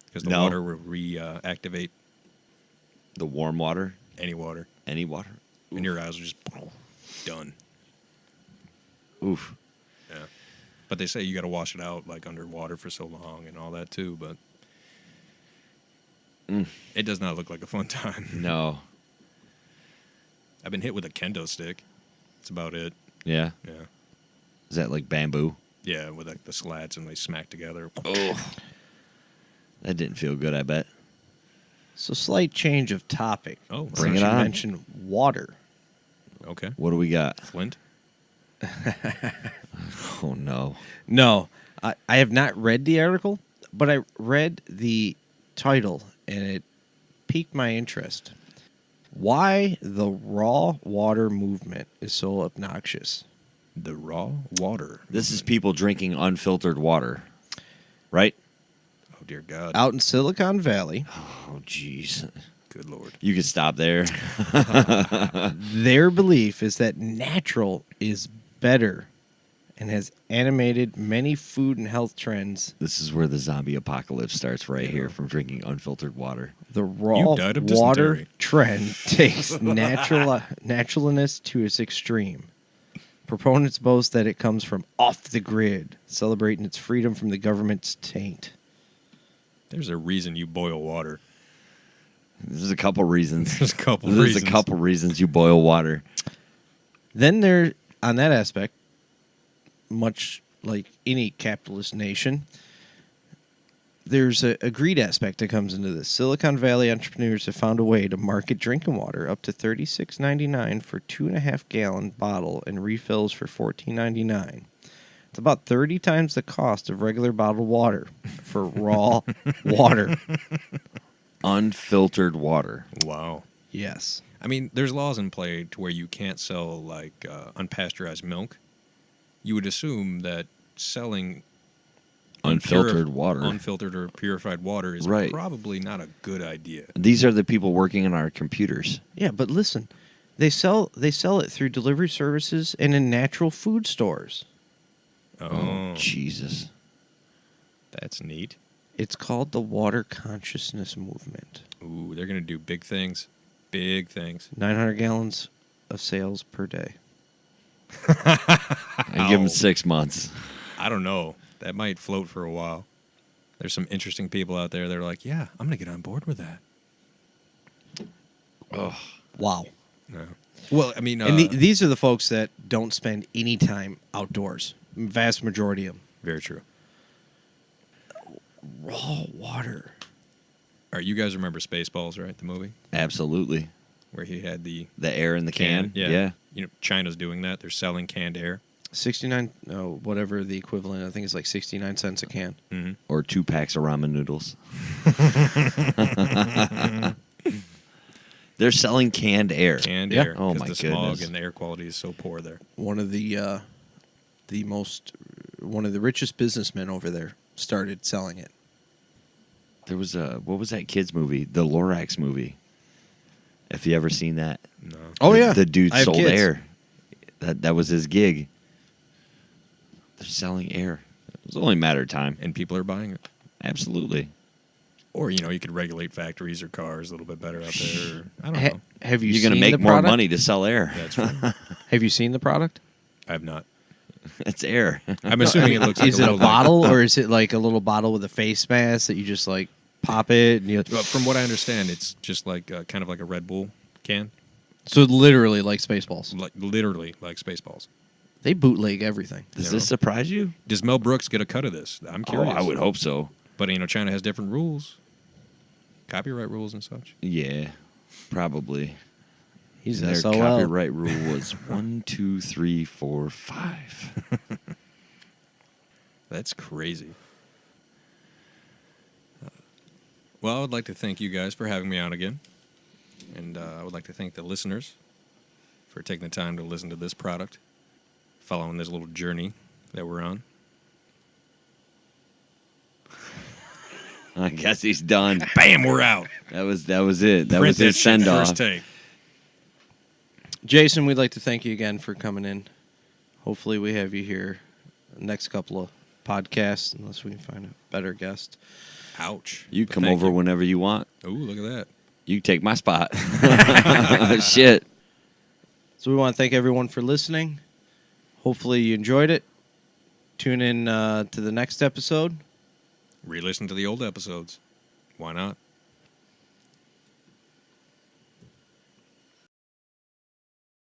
Because the
No.
water will reactivate
The warm water,
any water.
any water.
And your eyes are just done.
Oof.
Yeah. But they say you got to wash it out, like, underwater for so long and all that, too. But It does not look like a fun time.
No.
I've been hit with a kendo stick. That's about it.
Yeah.
Yeah.
Is that like bamboo?
Yeah, with like the slats and they smack together.
Oh. That didn't feel good, I bet.
So slight change of topic.
Oh,
Bring
Since
it
you
on.
mentioned water.
okay.
What do we got?
Flint.
Oh, no.
No, I have not read the article, but I read the title and it piqued my interest. Why the raw water movement is so obnoxious.
The raw water.
This is people drinking unfiltered water, right?
Oh, dear God.
Out in Silicon Valley,
Oh, jeez.
Good Lord.
You could stop there.
their belief is that natural is better and has animated many food and health trends.
This is where the zombie apocalypse starts right here from drinking unfiltered water.
The raw
You died of
water
dysentery.
trend takes naturalness to its extreme. Proponents boast that it comes from off the grid, celebrating its freedom from the government's taint.
There's a reason you boil water.
There's a couple reasons.
There's a couple
There's
reasons.
a couple reasons you boil water.
Then there, on that aspect, much like any capitalist nation, there's a greed aspect that comes into this. Silicon Valley entrepreneurs have found a way to market drinking water up to $36.99 for 2.5-gallon bottle and refills for $14.99. It's about 30 times the cost of regular bottled water for raw water.
Unfiltered water.
Wow.
Yes.
I mean, there's laws in play to where you can't sell like unpasteurized milk. You would assume that selling
Unfiltered water.
unfiltered or purified water is
Right.
probably not a good idea.
These are the people working on our computers.
Yeah, but listen, they sell it through delivery services and in natural food stores.
Oh,
Jesus.
that's neat.
It's called the water consciousness movement.
Ooh, they're gonna do big things. Big things.
900 gallons of sales per day.
And give them 6 months.
I don't know. That might float for a while. There's some interesting people out there that are like, yeah, I'm gonna get on board with that.
Oh,
Wow.
No. Well, I mean,
And these are the folks that don't spend any time outdoors. Vast majority of them.
very true.
Raw water.
All right, you guys remember Spaceballs, right? The movie
absolutely.
where he had the
The air in the can.
Yeah. You know, China's doing that. They're selling canned air.
69, no, whatever the equivalent. I think it's like 69 cents a can.
Mm-hmm.
Or 2 packs of ramen noodles. They're selling canned air.
Canned
Yeah.
air.
Oh,
'cause
my
the smog
goodness.
and the air quality is so poor there.
One of the richest businessmen over there started selling it.
There was what was that kids movie? The Lorax movie. If you ever seen that.
No.
Oh,
The-
yeah.
The dude
I have
sold
kids.
air. That was his gig. They're selling air. It was only a matter of time.
And people are buying it.
Absolutely.
Or, you know, you could regulate factories or cars a little bit better out there. Or, I don't know.
Have you
You're going to
seen
make
the
more
product?
money to sell air.
That's right.
Have you seen the product?
I have not.
It's air.
I'm assuming it looks like
Is it a
little, like-
bottle or is it like a little bottle with a face mask that you just like pop it? And you
Well, from what I understand, it's just like kind of like a Red Bull can.
so literally like Spaceballs.
Like literally like Spaceballs.
They bootleg everything.
Does
You
this
know?
surprise you?
Does Mel Brooks get a cut of this? I'm
Oh,
curious.
I would hope so.
But, you know, China has different rules. Copyright rules and such.
Yeah, probably.
He's
Their
SOL.
copyright rule was 1, 2, 3, 4, 5.
That's crazy. Well, I would like to thank you guys for having me on again. And I would like to thank the listeners for taking the time to listen to this product, following this little journey that we're on.
I guess he's done.
Bam, we're out.
That was it. That
Print
was his
shit
send off.
first take.
Jason, we'd like to thank you again for coming in. Hopefully we have you here next couple of podcasts, unless we can find a better guest.
Ouch.
You
But
come
thank
over
you.
whenever you want.
Ooh, look at that.
You take my spot. Shit.
So we want to thank everyone for listening. Hopefully you enjoyed it. Tune in to the next episode.
Re-listen to the old episodes. Why not?